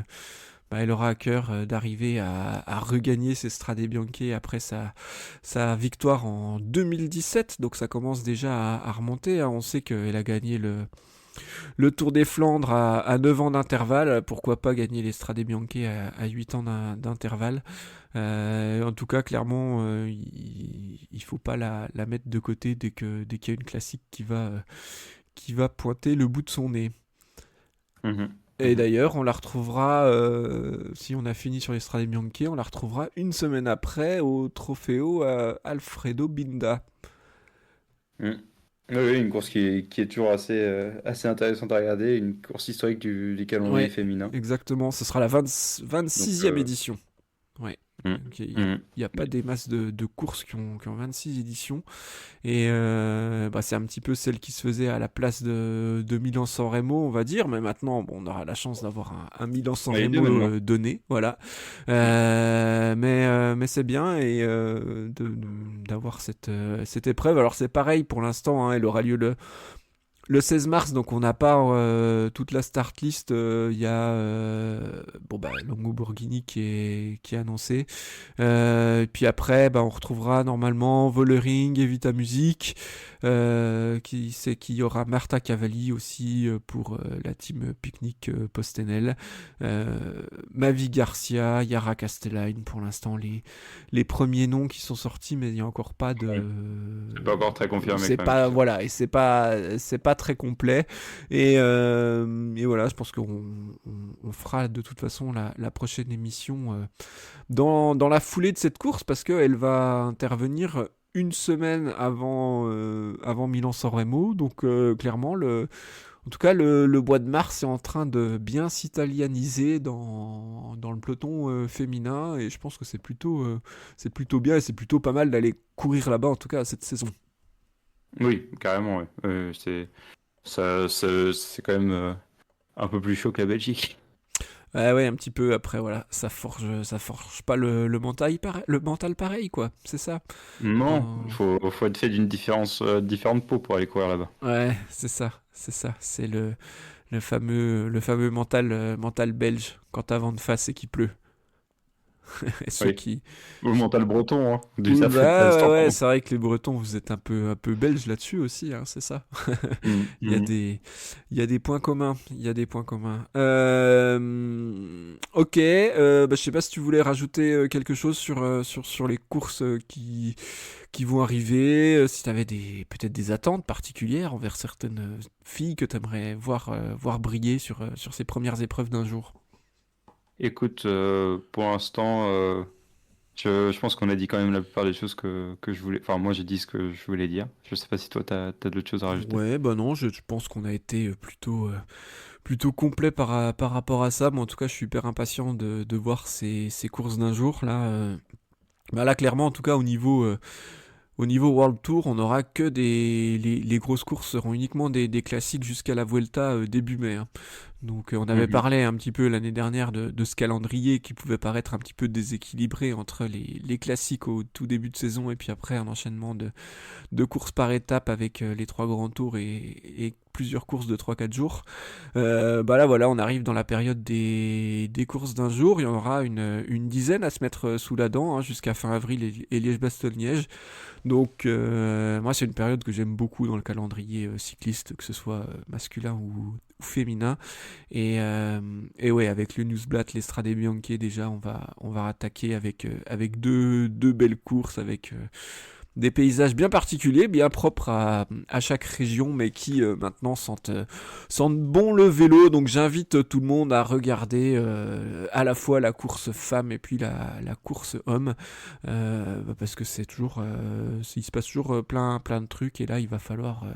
A: elle aura à cœur d'arriver à regagner ses Strade Bianche après sa victoire en 2017. Donc ça commence déjà à remonter, hein. On sait qu'elle a gagné le Tour des Flandres à 9 ans d'intervalle. Pourquoi pas gagner les Strade Bianche à 8 ans d'intervalle. En tout cas, clairement, il faut pas la mettre de côté dès qu'il y a une classique qui va pointer le bout de son nez.
B: Mhm,
A: Et
B: mhm.
A: d'ailleurs, on la retrouvera, si on a fini sur les Strade Bianche, on la retrouvera une semaine après au Trofeo Alfredo Binda.
B: Mm. Oui, oui, une course qui est toujours assez intéressante à regarder, une course historique du calendrier
A: Ouais,
B: féminin.
A: exactement, ce sera la
B: Donc,
A: 26e édition. Ouais.
B: mm,
A: Donc, il n'y a,
B: mm.
A: il y a pas des masses de courses qui ont 26 éditions. Et c'est un petit peu celle qui se faisait à la place de Milan-San Remo, on va dire. Mais maintenant, bon, on aura la chance d'avoir un Milan-San
B: Ouais, les deux
A: Remo
B: maintenant.
A: donné. Voilà.
B: Mm.
A: Mais c'est bien et d'avoir cette épreuve. Alors c'est pareil pour l'instant, hein, elle aura lieu le 16 mars, donc on n'a pas toute la start list. Il y a Longo Borghini qui est annoncé. Et puis après, on retrouvera normalement Vollering, Evita Music. Qui c'est qu'il y aura Marta Cavalli aussi pour la team Picnic Postenel. Mavi Garcia, Yara Castellain pour l'instant les premiers noms qui sont sortis, mais il n'y a encore pas
B: Ouais. C'est pas encore très confirmé
A: c'est
B: quand même tout
A: pas
B: ça.
A: voilà et c'est pas très complet et voilà, je pense on fera de toute façon la prochaine émission dans la foulée de cette course parce qu'elle va intervenir une semaine avant Milan-San Remo, donc clairement en tout cas le mois de mars est en train de bien s'italianiser dans le peloton féminin et je pense que c'est plutôt bien et c'est plutôt pas mal d'aller courir là-bas en tout cas cette saison.
B: Oui, carrément, ouais. C'est quand même un peu plus chaud que la Belgique.
A: Ouais, un petit peu. Après, voilà, ça forge pas le mental pareil, quoi. C'est ça.
B: Non,
A: Euh,
B: faut être fait d'une différente peau pour aller courir là-bas.
A: ouais, c'est ça. C'est ça. C'est le fameux mental belge quand t'as vent de face et qu'il pleut. Et ceux
B: Oui.
A: qui...
B: Ou le mental breton, hein. Du
A: Oui,
B: ça fait
A: bah,
B: l'instant.
A: ouais, c'est vrai que les Bretons, vous êtes un peu belges là-dessus aussi, hein, c'est ça. Il y a des, il y a des points communs. Il y a des points communs. Ok. Bah, je sais pas si tu voulais rajouter quelque chose sur les courses qui vont arriver. Si tu avais peut-être des attentes particulières envers certaines filles que tu aimerais voir briller sur ces premières épreuves d'un jour.
B: Écoute, pour l'instant, je pense qu'on a dit quand même la plupart des choses que je voulais. Enfin, moi, j'ai dit ce que je voulais dire. Je sais pas si toi, t'as d'autres choses à rajouter.
A: Ouais, bah non, je pense qu'on a été plutôt complet par rapport à ça. Mais en tout cas, je suis hyper impatient de voir ces courses d'un jour. Là, bah là, clairement, en tout cas, au niveau World Tour, on n'aura que les grosses courses seront uniquement des classiques jusqu'à la Vuelta début mai, hein. Donc on avait
B: Mhm.
A: parlé un petit peu l'année dernière de ce calendrier qui pouvait paraître un petit peu déséquilibré entre les classiques au tout début de saison et puis après un enchaînement de courses par étapes avec les trois grands tours et plusieurs courses de 3-4 jours. Bah là voilà, on arrive dans la période des courses d'un jour, il y en aura une dizaine à se mettre sous la dent, hein, jusqu'à fin avril et Liège-Bastogne-Liège. Donc moi c'est une période que j'aime beaucoup dans le calendrier cycliste, que ce soit masculin ou féminin. Et ouais, avec le Newsblatt, l'Estrade Bianche déjà, on va attaquer avec deux belles courses, avec des paysages bien particuliers, bien propres à chaque région, mais qui maintenant sentent bon le vélo. Donc j'invite tout le monde à regarder à la fois la course femme et puis la course homme, parce que c'est toujours, il se passe toujours plein de trucs, et là il va falloir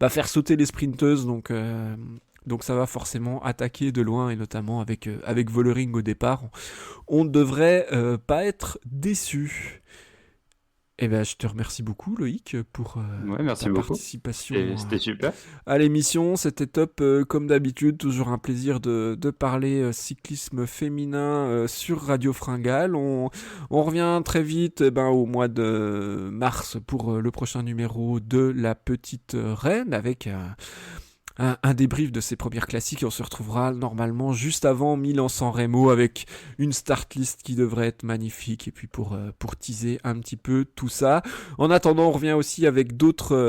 A: faire sauter les sprinteuses, donc ça va forcément attaquer de loin, et notamment avec Vollering au départ. On ne devrait pas être déçu. Eh ben, je te remercie beaucoup, Loïc, pour
B: Ouais, merci
A: ta
B: beaucoup.
A: participation
B: C'était super.
A: à l'émission. C'était top, comme d'habitude. Toujours un plaisir de parler cyclisme féminin sur Radio Fringale. On revient très vite, au mois de mars pour le prochain numéro de La Petite Reine, avec un débrief de ses premières classiques, et on se retrouvera normalement juste avant Milan-San Remo avec une start list qui devrait être magnifique, et puis pour teaser un petit peu tout ça. En attendant, on revient aussi avec d'autres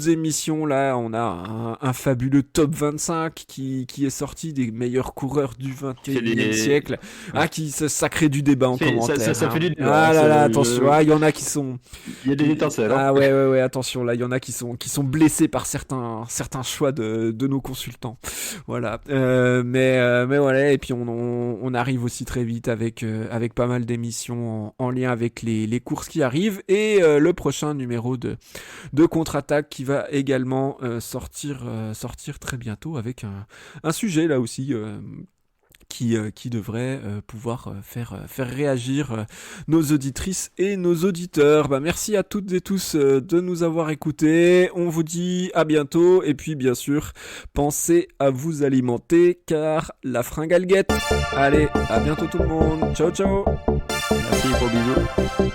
A: émissions. Là, on a un fabuleux top 25 qui est sorti des meilleurs coureurs du
B: Qui fait
A: 21e siècle. Ah, ça crée du débat en commentaire.
B: ça fait
A: Hein.
B: du débat,
A: Ah
B: hein,
A: là là, attention, il y en a qui sont...
B: Il y a des étincelles, hein.
A: Ah ouais, attention, là, il y en a qui sont blessés par certains choix de nos consultants. Voilà. Mais voilà, et puis on arrive aussi très vite avec pas mal d'émissions en lien avec les courses qui arrivent, et le prochain numéro de Contre-Attaque qui va également sortir très bientôt, avec un sujet là aussi qui devrait pouvoir faire réagir nos auditrices et nos auditeurs. Merci à toutes et tous de nous avoir écoutés. On vous dit à bientôt, et puis bien sûr, pensez à vous alimenter, car la fringale guette. Allez, à bientôt tout le monde. Ciao ciao.
B: Merci, gros bisous.